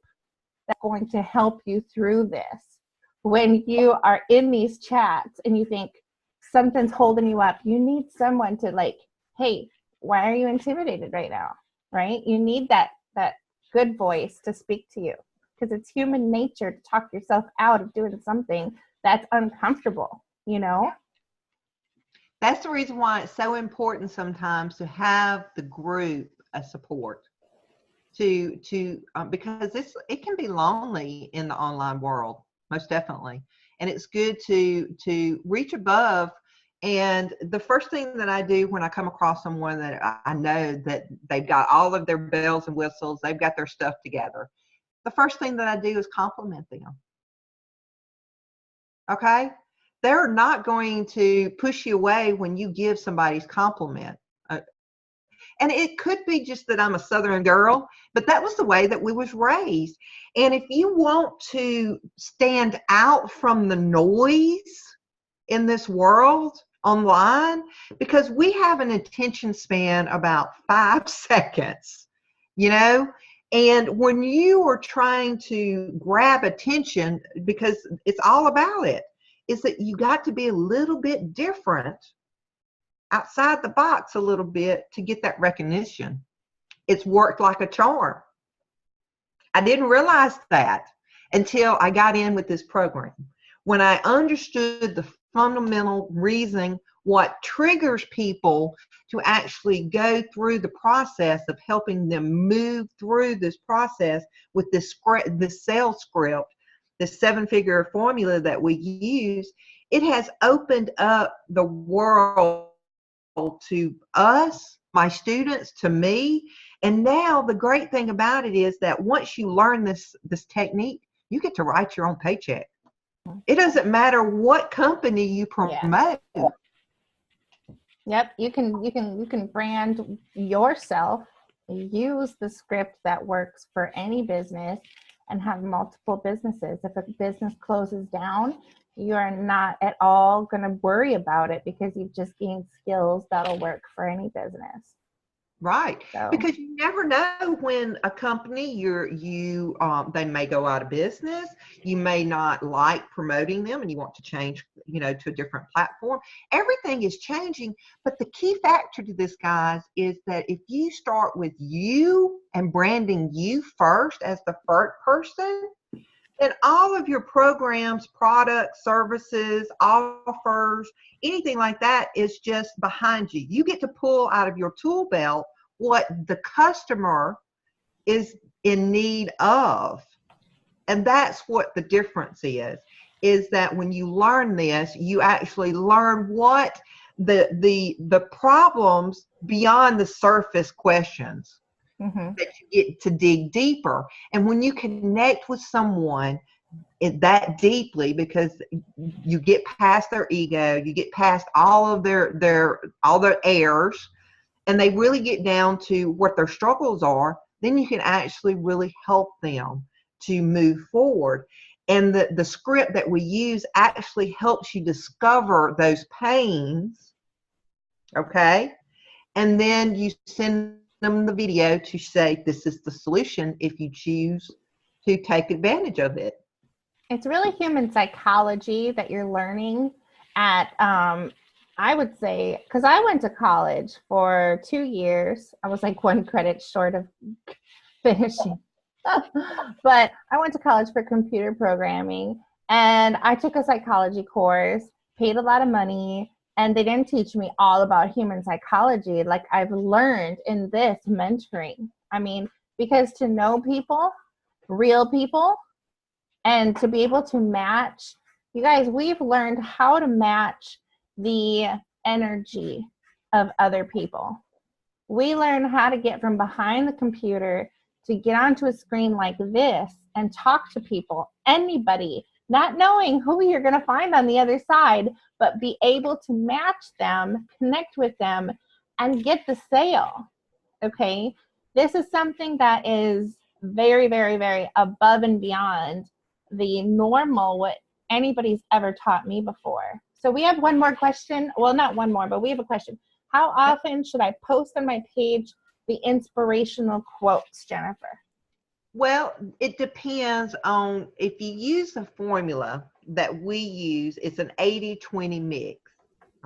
that's going to help you through this. When you are in these chats and you think something's holding you up, you need someone to like, hey, why are you intimidated right now? Right? You need that good voice to speak to you, because it's human nature to talk yourself out of doing something that's uncomfortable, That's the reason why it's so important sometimes to have the group as support because it can be lonely in the online world, most definitely. And it's good to reach above. And the first thing that I do when I come across someone that I know that they've got all of their bells and whistles, they've got their stuff together, the first thing that I do is compliment them. Okay? They're not going to push you away when you give somebody's compliment. And it could be just that I'm a Southern girl, but that was the way that we was raised. And if you want to stand out from the noise in this world online, because we have an attention span about 5 seconds, and when you are trying to grab attention, because it's all about it, is that you got to be a little bit different, outside the box a little bit, to get that recognition. It's worked like a charm. I didn't realize that until I got in with this program. When I understood the fundamental reason, what triggers people to actually go through the process of helping them move through this process with this sales script, this 7-figure formula that we use, it has opened up the world to us, my students to me. And now the great thing about it is that once you learn this technique, you get to write your own paycheck. It doesn't matter what company you promote. Yeah. Yep, you can brand yourself, use the script that works for any business, and have multiple businesses. If a business closes down, you're not at all going to worry about it because you've just gained skills that'll work for any business. Right. So. Because you never know when a company they may go out of business. You may not like promoting them and you want to change, to a different platform. Everything is changing. But the key factor to this, guys, is that if you start with you and branding you first as the first person, then all of your programs, products, services, offers, anything like that is just behind you. You get to pull out of your tool belt what the customer is in need of. And that's what the difference is that when you learn this, you actually learn what the problems beyond the surface questions. Mm-hmm. That you get to dig deeper. And when you connect with someone that deeply, because you get past their ego, you get past all of their errors, and they really get down to what their struggles are, then you can actually really help them to move forward. And the script that we use actually helps you discover those pains, okay? And then you send them the video to say this is the solution if you choose to take advantage of it. It's really human psychology that you're learning at, I would say, because I went to college for 2 years. I was like 1 credit short of finishing. But I went to college for computer programming, and I took a psychology course, paid a lot of money, and they didn't teach me all about human psychology like I've learned in this mentoring. I mean, because to know people, real people, and to be able to match, you guys, we've learned how to match the energy of other people. We learn how to get from behind the computer to get onto a screen like this and talk to people, anybody, not knowing who you're going to find on the other side, but be able to match them, connect with them, and get the sale. Okay? This is something that is very, very, very above and beyond the normal, what anybody's ever taught me before. So we have one more question. Well, not one more, but we have a question. How often should I post on my page the inspirational quotes, Jennifer? Well, it depends on if you use the formula that we use. It's an 80-20 mix,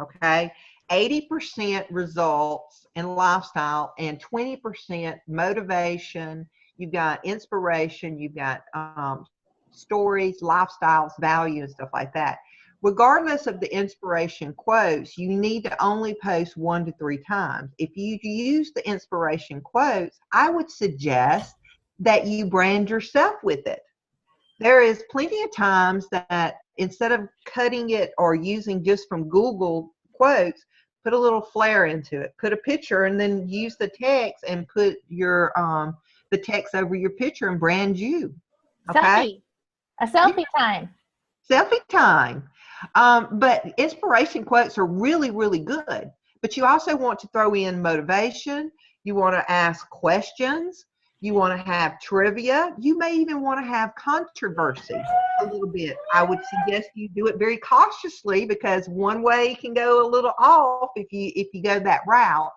okay? 80% results and lifestyle and 20% motivation. You've got inspiration, you've got stories, lifestyles, value, and stuff like that. Regardless of the inspiration quotes, you need to only post 1 to 3 times. If you use the inspiration quotes, I would suggest that you brand yourself with it. There is plenty of times that instead of cutting it or using just from Google quotes, put a little flair into it. Put a picture and then use the text and put your the text over your picture and brand you. Okay? Selfie. A selfie time. Selfie time. But inspiration quotes are really, really good. But you also want to throw in motivation. You want to ask questions. You want to have trivia. You may even want to have controversy a little bit. I would suggest you do it very cautiously because one way can go a little off if you go that route.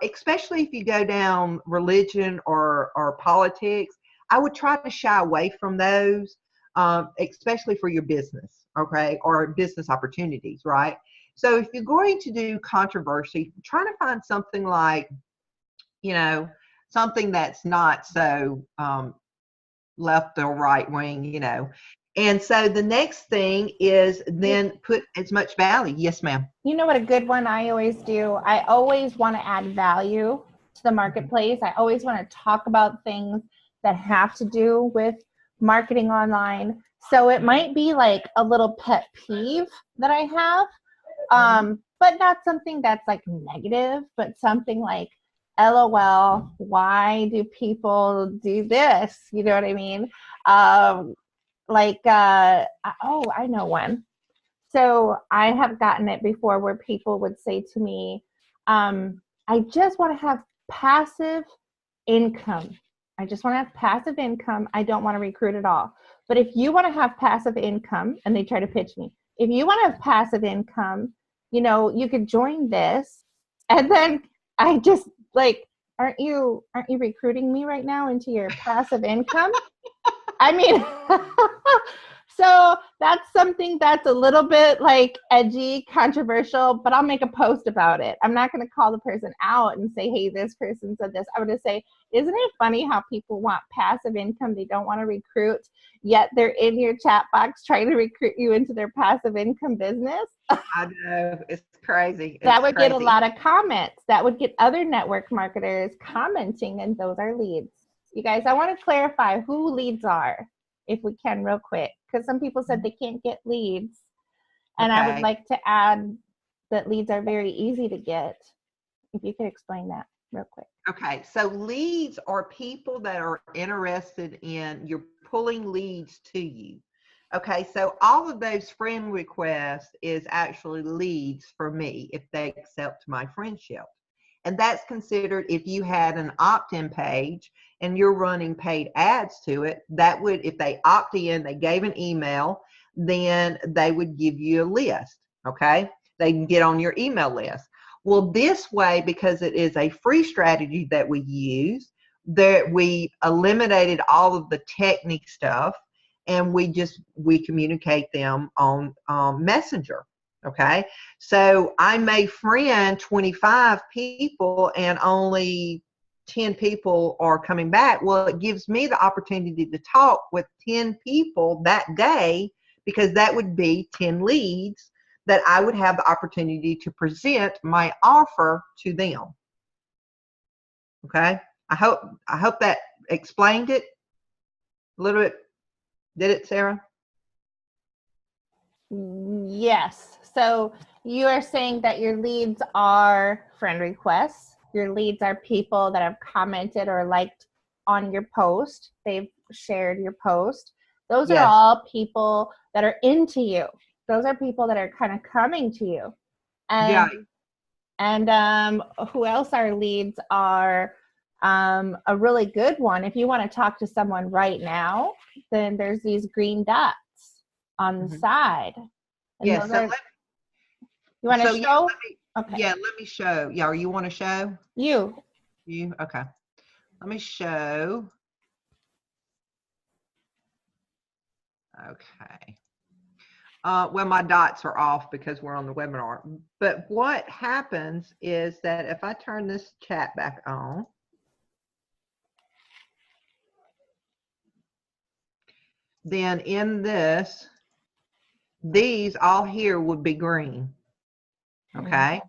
Especially if you go down religion or politics. I would try to shy away from those, especially for your business, okay, or business opportunities, right? So if you're going to do controversy, try to find something like, something that's not so left or right wing, And so the next thing is then put as much value. Yes, ma'am. You know what a good one I always do? I always want to add value to the marketplace. I always want to talk about things that have to do with marketing online. So it might be like a little pet peeve that I have. but not something that's like negative, but something like, LOL, why do people do this? You know what I mean? I know one. So I have gotten it before where people would say to me, I just want to have passive income. I just want to have passive income. I don't want to recruit at all. But if you want to have passive income, and they try to pitch me, if you want to have passive income, you could join this. And then I just like, aren't you recruiting me right now into your passive income? I mean, so that's something that's a little bit like edgy, controversial, but I'll make a post about it. I'm not going to call the person out and say, hey, this person said this. I'm going to say, isn't it funny how people want passive income? They don't want to recruit, yet they're in your chat box trying to recruit you into their passive income business. I know, it's crazy. That would get a lot of comments. That would get other network marketers commenting, and those are leads. You guys, I want to clarify who leads are, if we can, real quick, because some people said they can't get leads. And I would like to add that leads are very easy to get. If you could explain that real quick. Okay, so leads are people that are interested in, you're pulling leads to you. Okay, so all of those friend requests is actually leads for me if they accept my friendship. And that's considered, if you had an opt-in page and you're running paid ads to it, that would, if they opt in, they gave an email, then they would give you a list, okay? They can get on your email list. Well, this way, because it is a free strategy that we use, that we eliminated all of the technique stuff, and we communicate them on Messenger. Okay, so I may friend 25 people and only 10 people are coming back. Well, it gives me the opportunity to talk with 10 people that day, because that would be 10 leads that I would have the opportunity to present my offer to them. Okay, I hope that explained it a little bit. Did it, Sarah? Yes. So you are saying that your leads are friend requests. Your leads are people that have commented or liked on your post. They've shared your post. Those are all people that are into you. Those are people that are kind of coming to you. And who else are leads are a really good one. If you want to talk to someone right now, then there's these green dots on the side. And yeah, so you want to show? Yeah, let me show. Yeah, or you want to show? You, okay. Let me show. Okay. Well, my dots are off because we're on the webinar. But what happens is that if I turn this chat back on, then in this, these all here would be green. Okay.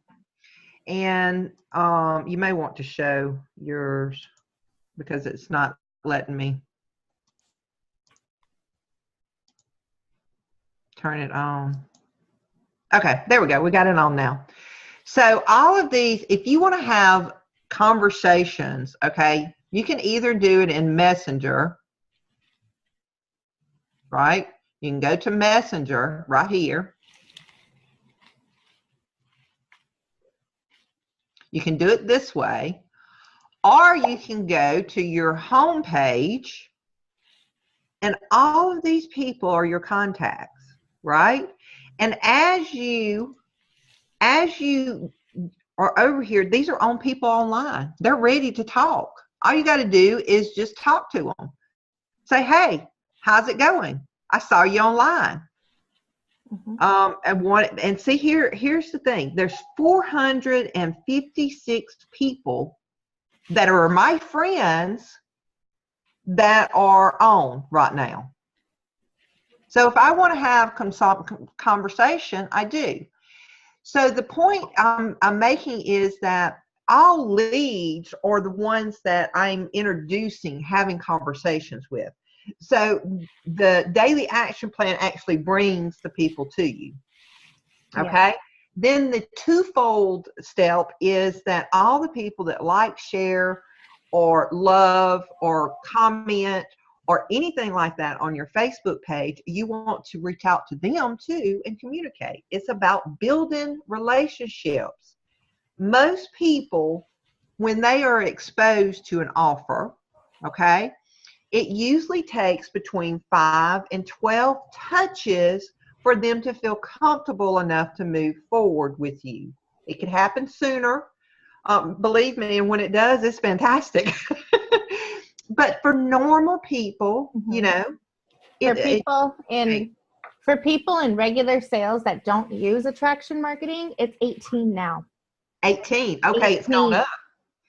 And you may want to show yours because it's not letting me turn it on. Okay, there we go. We got it on now. So all of these, if you want to have conversations, okay, you can either do it in Messenger, right? You can go to Messenger right here. You can do it this way, or you can go to your home page, and all of these people are your contacts, right? And as you are over here, these are on people online. They're ready to talk. All you got to do is just talk to them. Say, hey, how's it going? I saw you online. And see, here's the thing. There's 456 people that are my friends that are on right now. So if I want to have conversation, I do. So the point I'm making is that all leads are the ones that I'm introducing, having conversations with. So the daily action plan actually brings the people to you. Okay. Then the twofold step is that all the people that like, share, or love, or comment, or anything like that on your Facebook page, you want to reach out to them too and communicate. It's about building relationships. Most people, when they are exposed to an offer, okay, it usually takes between 5 and 12 touches for them to feel comfortable enough to move forward with you. It can happen sooner. Believe me, and when it does, it's fantastic. But for normal people, you know, for people in regular sales that don't use attraction marketing, it's 18 now. 18. Okay, 18. It's gone up.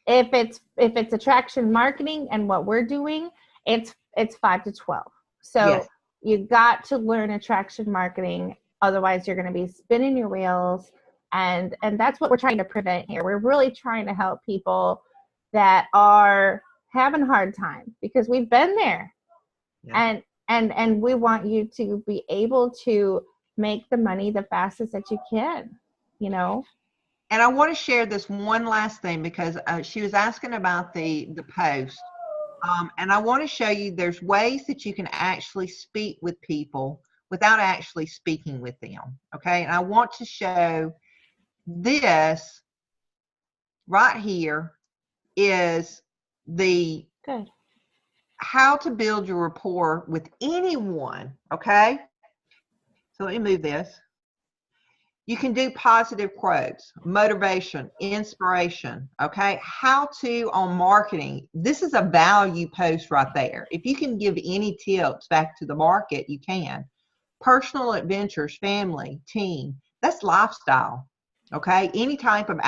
If it's attraction marketing and what we're doing, it's 5 to 12. So yes, you got to learn attraction marketing. Otherwise, you're going to be spinning your wheels. And that's what we're trying to prevent here. We're really trying to help people that are having a hard time, because we've been there. Yeah. And we want you to be able to make the money the fastest that you can, you know. And I want to share this one last thing, because she was asking about the post. And I want to show you there's ways that you can actually speak with people without actually speaking with them. Okay. And I want to show this right here is the how to build your rapport with anyone. Okay. So let me move this. You can do positive quotes, motivation, inspiration, okay? How to on marketing. This is a value post right there. If you can give any tips back to the market, you can. Personal adventures, family, team, that's lifestyle, okay? Any type of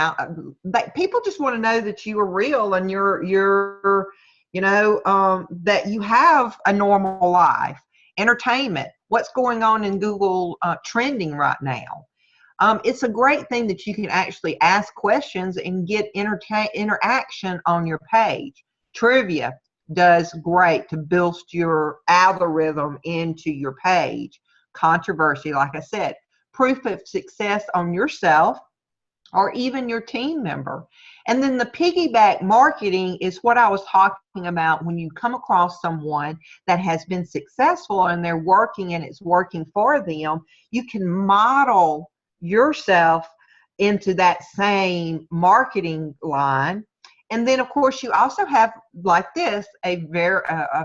people just want to know that you are real and you're you know, that you have a normal life. Entertainment, what's going on in Google trending right now. It's a great thing that you can actually ask questions and get interaction on your page. Trivia does great to boost your algorithm into your page. Controversy, like I said, proof of success on yourself or even your team member. And then the piggyback marketing is what I was talking about. When you come across someone that has been successful and they're working and it's working for them, you can model yourself into that same marketing line. And then of course you also have, like this, a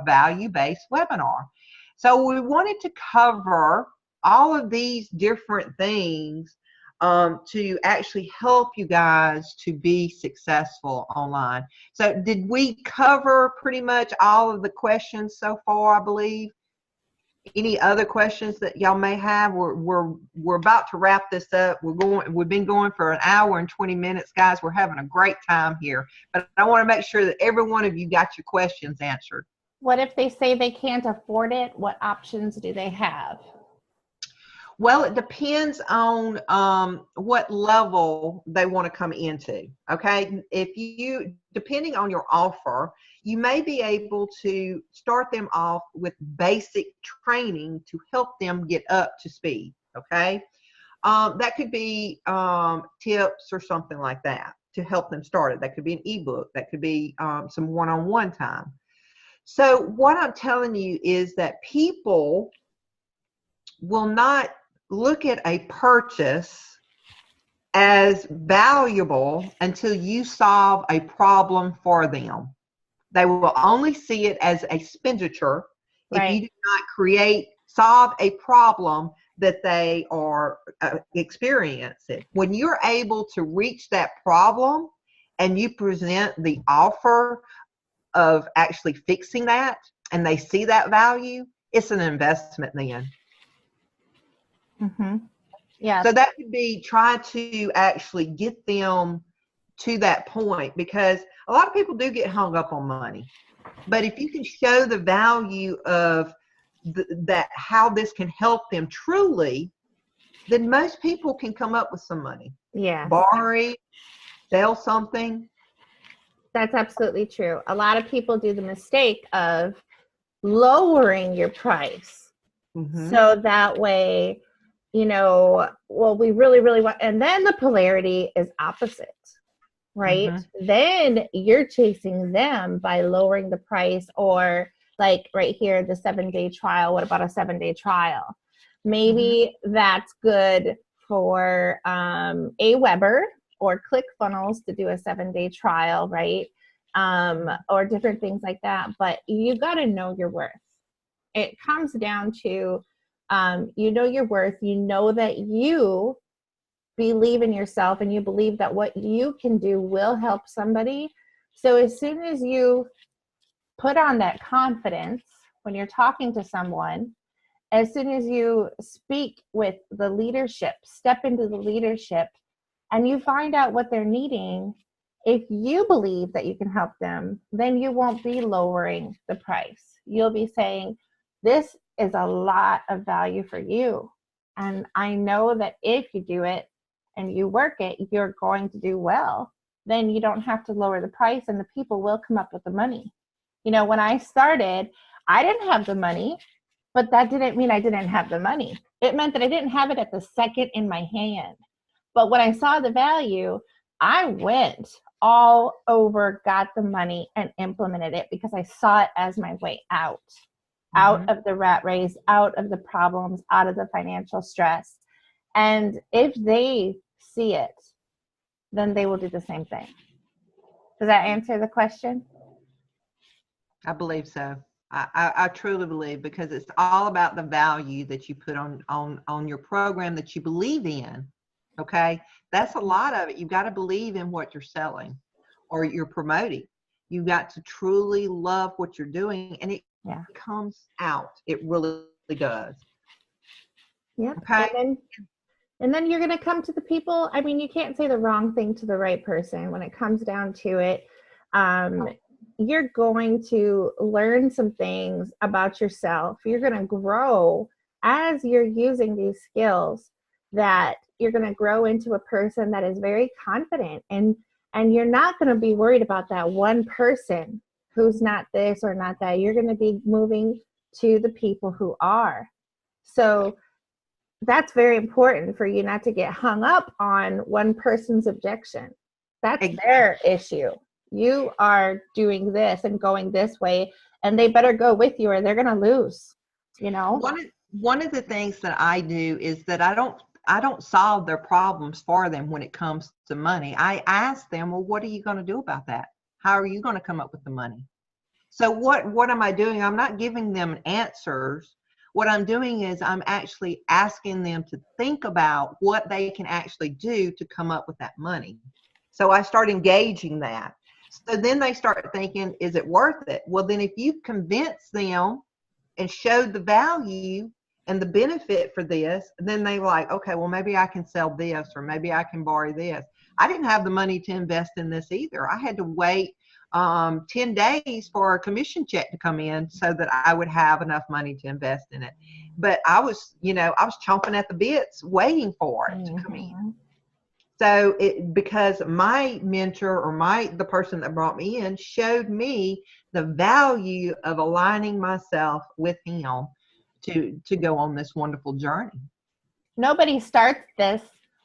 value-based webinar. So we wanted to cover all of these different things to actually help you guys to be successful online. So did we cover pretty much all of the questions so far, I believe? Any other questions that y'all may have? We're about to wrap this up. We've been going for an hour and 20 minutes, guys. We're having a great time here, but I want to make sure that every one of you got your questions answered. What if they say they can't afford it? What options do they have? Well, it depends on what level they want to come into. Okay, depending on your offer, you may be able to start them off with basic training to help them get up to speed. Okay, that could be tips or something like that to help them start it. That could be an ebook. That could be some one-on-one time. So what I'm telling you is that people will not look at a purchase as valuable until you solve a problem for them. They will only see it as a expenditure if you do not solve a problem that they are experiencing. When you're able to reach that problem and you present the offer of actually fixing that and they see that value, it's an investment then. Mm-hmm. Yeah. So that could be try to actually get them to that point, because a lot of people do get hung up on money. But if you can show the value of that, how this can help them truly, then most people can come up with some money. Yeah. Borrow, sell something. That's absolutely true. A lot of people do the mistake of lowering your price. Mm-hmm. So that way well, we really, really want, and then the polarity is opposite, right? Mm-hmm. Then you're chasing them by lowering the price, or like right here, the 7-day trial. What about a 7-day trial? Maybe that's good for Aweber or ClickFunnels to do a 7-day trial, right? Or different things like that. But you got to know your worth. It comes down to, you know your worth. You know that you believe in yourself, and you believe that what you can do will help somebody. So as soon as you put on that confidence when you're talking to someone, as soon as you speak with the leadership, step into the leadership, and you find out what they're needing, if you believe that you can help them, then you won't be lowering the price. You'll be saying, this is a lot of value for you. And I know that if you do it and you work it, you're going to do well. Then you don't have to lower the price, and the people will come up with the money. When I started, I didn't have the money, but that didn't mean I didn't have the money. It meant that I didn't have it at the second in my hand. But when I saw the value, I went all over, got the money, and implemented it because I saw it as my way out of the rat race, out of the problems, out of the financial stress. And if they see it, then they will do the same thing. Does that answer the question? I believe so. I truly believe, because it's all about the value that you put on your program that you believe in. Okay. That's a lot of it. You've got to believe in what you're selling or you're promoting. You've got to truly love what you're doing, and it comes out. It really does. Yep. Okay. And then you're going to come to the people. I mean, you can't say the wrong thing to the right person when it comes down to it. You're going to learn some things about yourself. You're going to grow as you're using these skills, that you're going to grow into a person that is very confident, and you're not going to be worried about that one person who's not this or not that. You're going to be moving to the people who are. So that's very important for you not to get hung up on one person's objection. That's their issue. You are doing this and going this way, and they better go with you or they're going to lose, One of the things that I do is that I don't solve their problems for them when it comes to money. I ask them, well, what are you going to do about that? How are you going to come up with the money? So what am I doing? I'm not giving them answers. What I'm doing is I'm actually asking them to think about what they can actually do to come up with that money. So I start engaging that. So then they start thinking, is it worth it? Well, then if you convince them and showed the value and the benefit for this, then they like, okay, well, maybe I can sell this, or maybe I can borrow this. I didn't have the money to invest in this either. I had to wait 10 days for a commission check to come in so that I would have enough money to invest in it. But I was chomping at the bits waiting for it to come in. So because my mentor or the person that brought me in showed me the value of aligning myself with him to go on this wonderful journey. Nobody starts this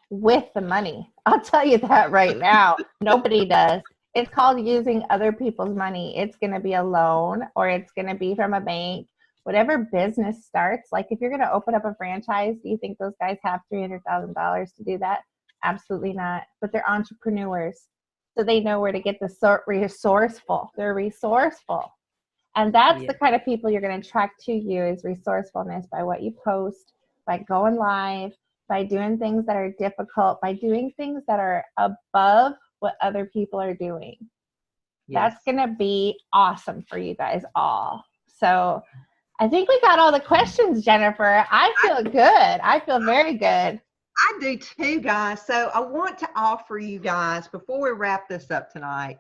with the money. I'll tell you that right now. Nobody does. It's called using other people's money. It's going to be a loan, or it's going to be from a bank. Whatever business starts, like if you're going to open up a franchise, do you think those guys have $300,000 to do that? Absolutely not. But they're entrepreneurs, so they know where to get the resourceful. They're resourceful. And that's the kind of people you're going to attract to you, is resourcefulness, by what you post, by going live, by doing things that are difficult, by doing things that are above what other people are doing. Yes. That's going to be awesome for you guys all. So I think we got all the questions, Jennifer. I feel good. I feel very good. I do too, guys. So I want to offer you guys, before we wrap this up tonight,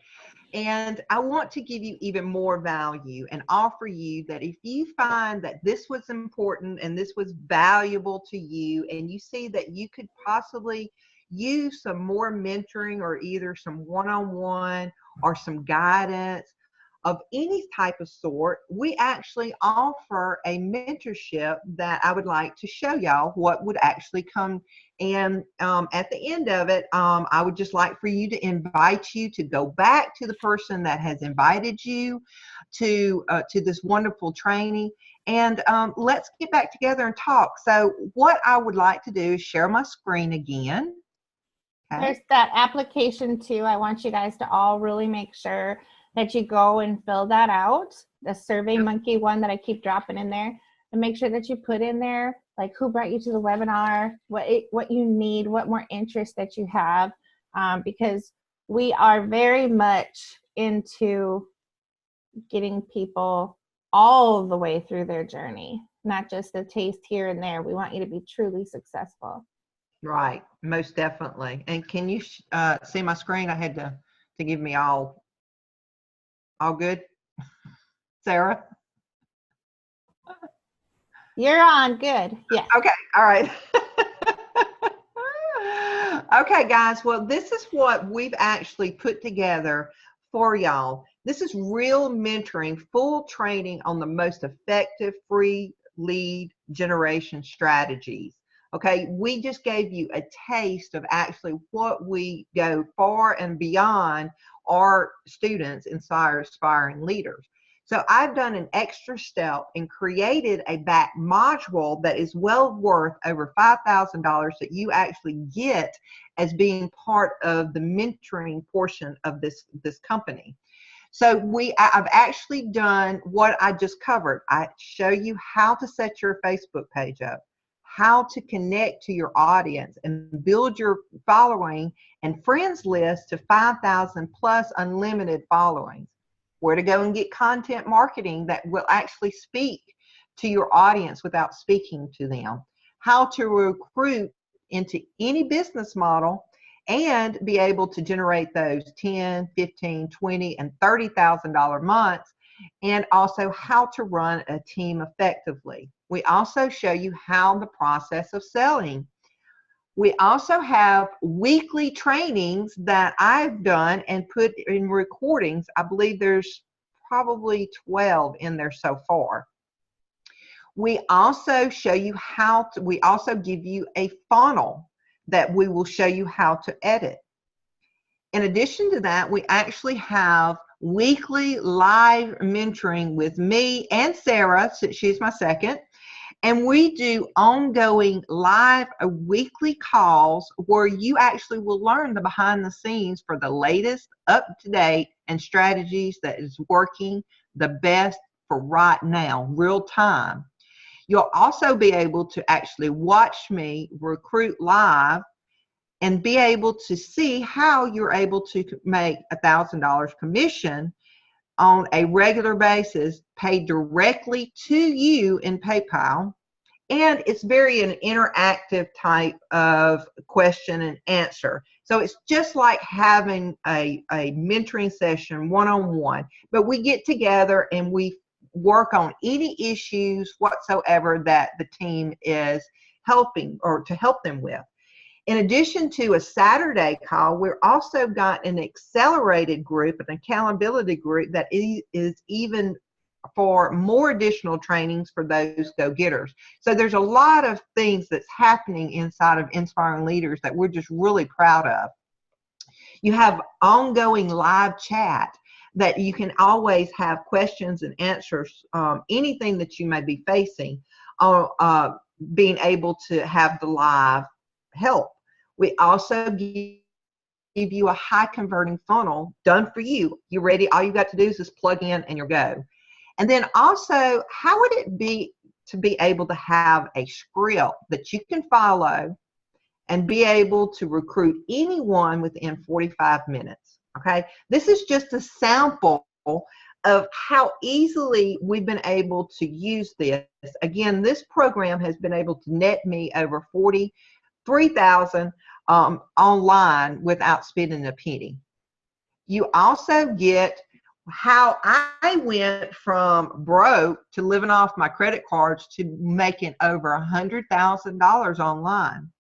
and I want to give you even more value and offer you that if you find that this was important and this was valuable to you, and you see that you could possibly use some more mentoring, or either some one-on-one or some guidance, of any type of sort, we actually offer a mentorship that I would like to show y'all what would actually come. And at the end of it, I would just like for you to invite you to go back to the person that has invited you to this wonderful training. And let's get back together and talk. So what I would like to do is share my screen again. Okay. There's that application too. I want you guys to all really make sure that you go and fill that out, the Survey Monkey one that I keep dropping in there, and make sure that you put in there like who brought you to the webinar, what you need, what more interest that you have, because we are very much into getting people all the way through their journey, not just a taste here and there. We want you to be truly successful. Right, most definitely. And can you see my screen? I had to give me all good, Sarah? You're on, good, yes. Okay, all right. Okay, guys, well, this is what we've actually put together for y'all. This is real mentoring, full training on the most effective free lead generation strategies. Okay, we just gave you a taste of actually what we go far and beyond our students inside aspiring leaders. So I've done an extra step and created a back module that is well worth over $5,000 that you actually get as being part of the mentoring portion of this company. So I've actually done what I just covered. I show you how to set your Facebook page up, how to connect to your audience and build your following and friends list to 5,000 plus unlimited followings, where to go and get content marketing that will actually speak to your audience without speaking to them, how to recruit into any business model and be able to generate those $10, $15, $20, and $30,000 months, and also how to run a team effectively. We also show you how the process of selling. We also have weekly trainings that I've done and put in recordings. I believe there's probably 12 in there so far. We also show you we also give you a funnel that we will show you how to edit. In addition to that, we actually have weekly live mentoring with me and Sarah, she's my second, and we do ongoing live weekly calls where you actually will learn the behind the scenes for the latest up-to-date and strategies that is working the best for right now, real time. You'll also be able to actually watch me recruit live and be able to see how you're able to make $1,000 commission on a regular basis, paid directly to you in PayPal. And it's very an interactive type of question and answer. So it's just like having a mentoring session one-on-one, but we get together and we work on any issues whatsoever that the team is helping or to help them with. In addition to a Saturday call, we've also got an accelerated group, an accountability group that is even for more additional trainings for those go-getters. So there's a lot of things that's happening inside of Inspiring Leaders that we're just really proud of. You have ongoing live chat that you can always have questions and answers, anything that you may be facing, being able to have the live help. We also give you a high converting funnel done for you. You're ready. All you got to do is just plug in and you'll go. And then also, how would it be to be able to have a script that you can follow and be able to recruit anyone within 45 minutes? Okay. This is just a sample of how easily we've been able to use this. Again, this program has been able to net me over $43,000 online without spending a penny. You also get how I went from broke to living off my credit cards to making over $100,000 online.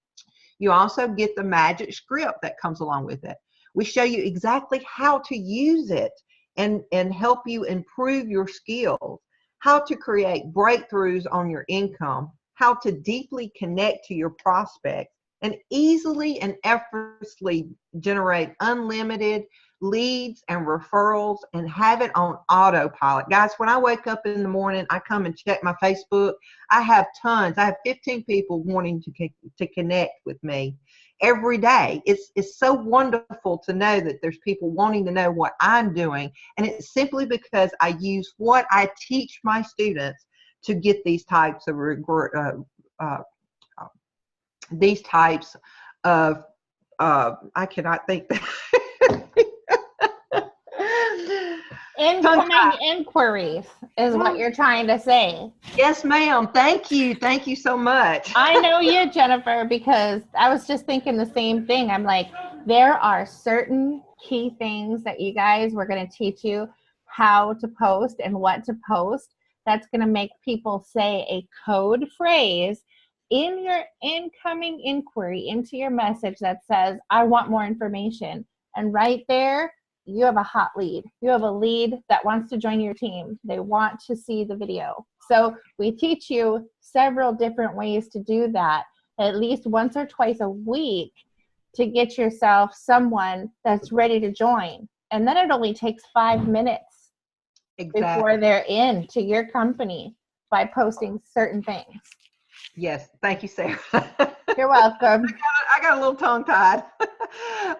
You also get the magic script that comes along with it. We show you exactly how to use it and help you improve your skills, how to create breakthroughs on your income, how to deeply connect to your prospects, and easily and effortlessly generate unlimited leads and referrals and have it on autopilot. Guys, when I wake up in the morning, I come and check my Facebook. I have tons. I have 15 people wanting to connect with me every day. It's so wonderful to know that there's people wanting to know what I'm doing. And it's simply because I use what I teach my students to get these types of I cannot think that. Incoming inquiries is what you're trying to say. Yes, ma'am. Thank you. Thank you so much. I know you, Jennifer, because I was just thinking the same thing. I'm like, there are certain key things that you guys were going to teach you how to post and what to post. That's going to make people say a code phrase in your incoming inquiry into your message that says, I want more information. And right there, you have a hot lead. You have a lead that wants to join your team. They want to see the video. So we teach you several different ways to do that, at least once or twice a week, to get yourself someone that's ready to join. And then it only takes 5 minutes before they're in to your company by posting certain things. Yes. Thank you, Sarah. You're welcome. I got a little tongue-tied.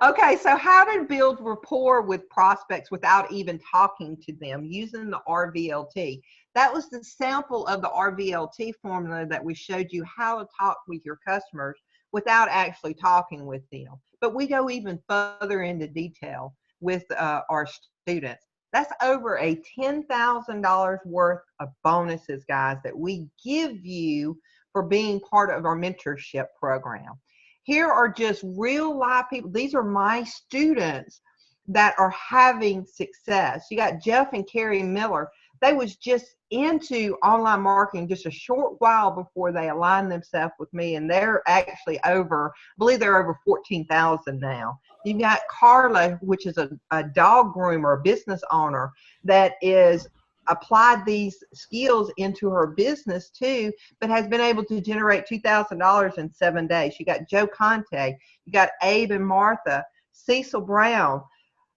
Okay, so how to build rapport with prospects without even talking to them using the RVLT. That was the sample of the RVLT formula that we showed you how to talk with your customers without actually talking with them. But we go even further into detail with our students. That's over a $10,000 worth of bonuses, guys, that we give you for being part of our mentorship program. Here are just real live people. These are my students that are having success. You got Jeff and Carrie Miller. They was just into online marketing just a short while before they aligned themselves with me, and they're actually over, I believe they're over 14,000 now. You got Carla, which is a dog groomer, a business owner that is applied these skills into her business too, but has been able to generate $2,000 in 7 days. You got Joe Conte, you got Abe and Martha, Cecil Brown,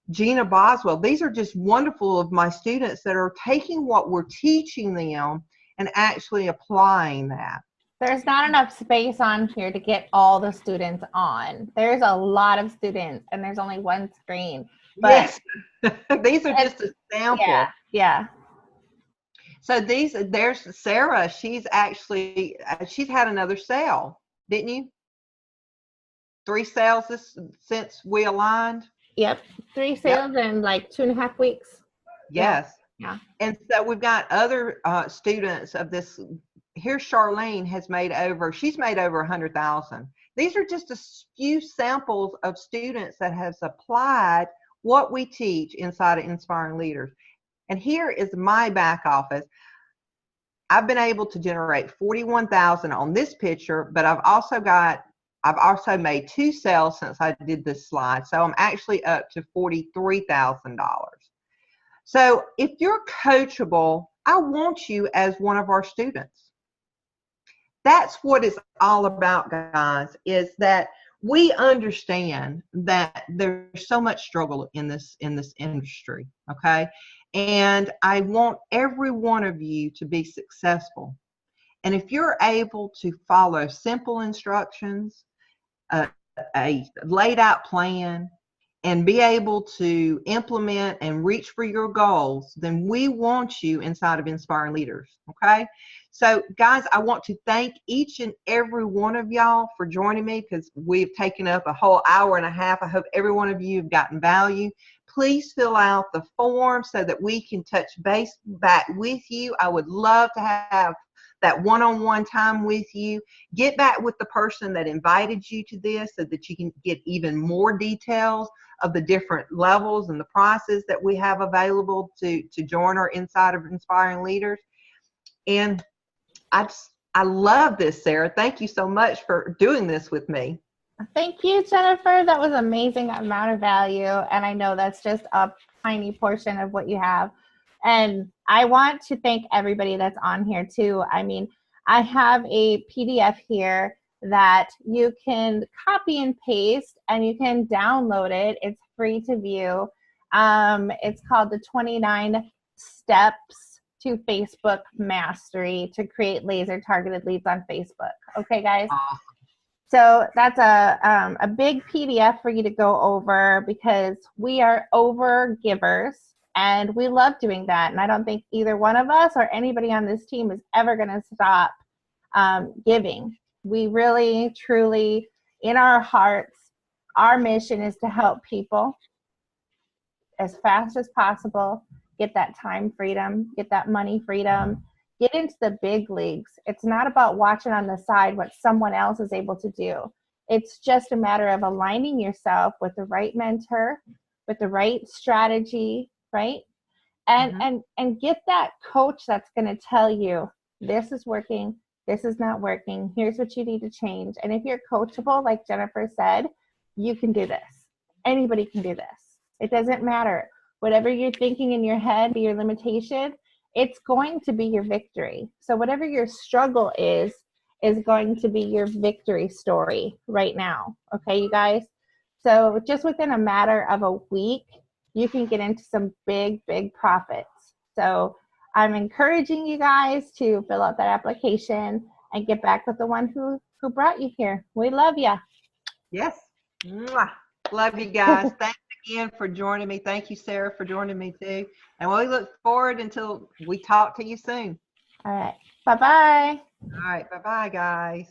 Gina Boswell. These are just wonderful of my students that are taking what we're teaching them and actually applying that. There's not enough space on here to get all the students on. There's a lot of students and there's only one screen. But yes, these are just a sample. Yeah, yeah. So there's Sarah. She's actually, she's had another sale, didn't you? 3 sales since we aligned. Yep. 3 sales in like 2.5 weeks. Yes. Yeah. And so we've got other students of this. Here, Charlene has she's made over 100,000. These are just a few samples of students that has applied what we teach inside of Inspiring Leaders. And here is my back office. I've been able to generate 41,000 on this picture, but I've also made 2 sales since I did this slide. So I'm actually up to $43,000. So if you're coachable, I want you as one of our students. That's what it's all about, guys, is that we understand that there's so much struggle in this industry, okay? And I want every one of you to be successful. And if you're able to follow simple instructions, a laid out plan, and be able to implement and reach for your goals, then we want you inside of Inspiring Leaders, okay? So, guys, I want to thank each and every one of y'all for joining me because we've taken up a whole hour and a half. I hope every one of you have gotten value. Please fill out the form so that we can touch base back with you. I would love to have that one-on-one time with you. Get back with the person that invited you to this so that you can get even more details of the different levels and the prices that we have available to join our inside of Inspiring Leaders. And I love this, Sarah. Thank you so much for doing this with me. Thank you, Jennifer. That was an amazing amount of value. And I know that's just a tiny portion of what you have. And I want to thank everybody that's on here too. I mean, I have a PDF here that you can copy and paste and you can download it. It's free to view. It's called the 29 Steps to Facebook Mastery to create laser targeted leads on Facebook. Okay, guys? So that's a big PDF for you to go over because we are over givers and we love doing that. And I don't think either one of us or anybody on this team is ever going to stop giving. We really, truly, in our hearts, our mission is to help people as fast as possible, get that time freedom, get that money freedom, get into the big leagues. It's not about watching on the side what someone else is able to do. It's just a matter of aligning yourself with the right mentor, with the right strategy, right? And get that coach that's going to tell you this is working, this is not working, here's what you need to change. And if you're coachable, like Jennifer said, you can do this. Anybody can do this. It doesn't matter. Whatever you're thinking in your head, your limitation, it's going to be your victory. So whatever your struggle is going to be your victory story right now. Okay, you guys? So just within a matter of a week, you can get into some big, big profits. So I'm encouraging you guys to fill out that application and get back with the one who brought you here. We love you. Yes. Mwah. Love you guys. Thanks again for joining me. Thank you, Sarah, for joining me too. And we look forward until we talk to you soon. All right. Bye-bye. All right. Bye-bye, guys.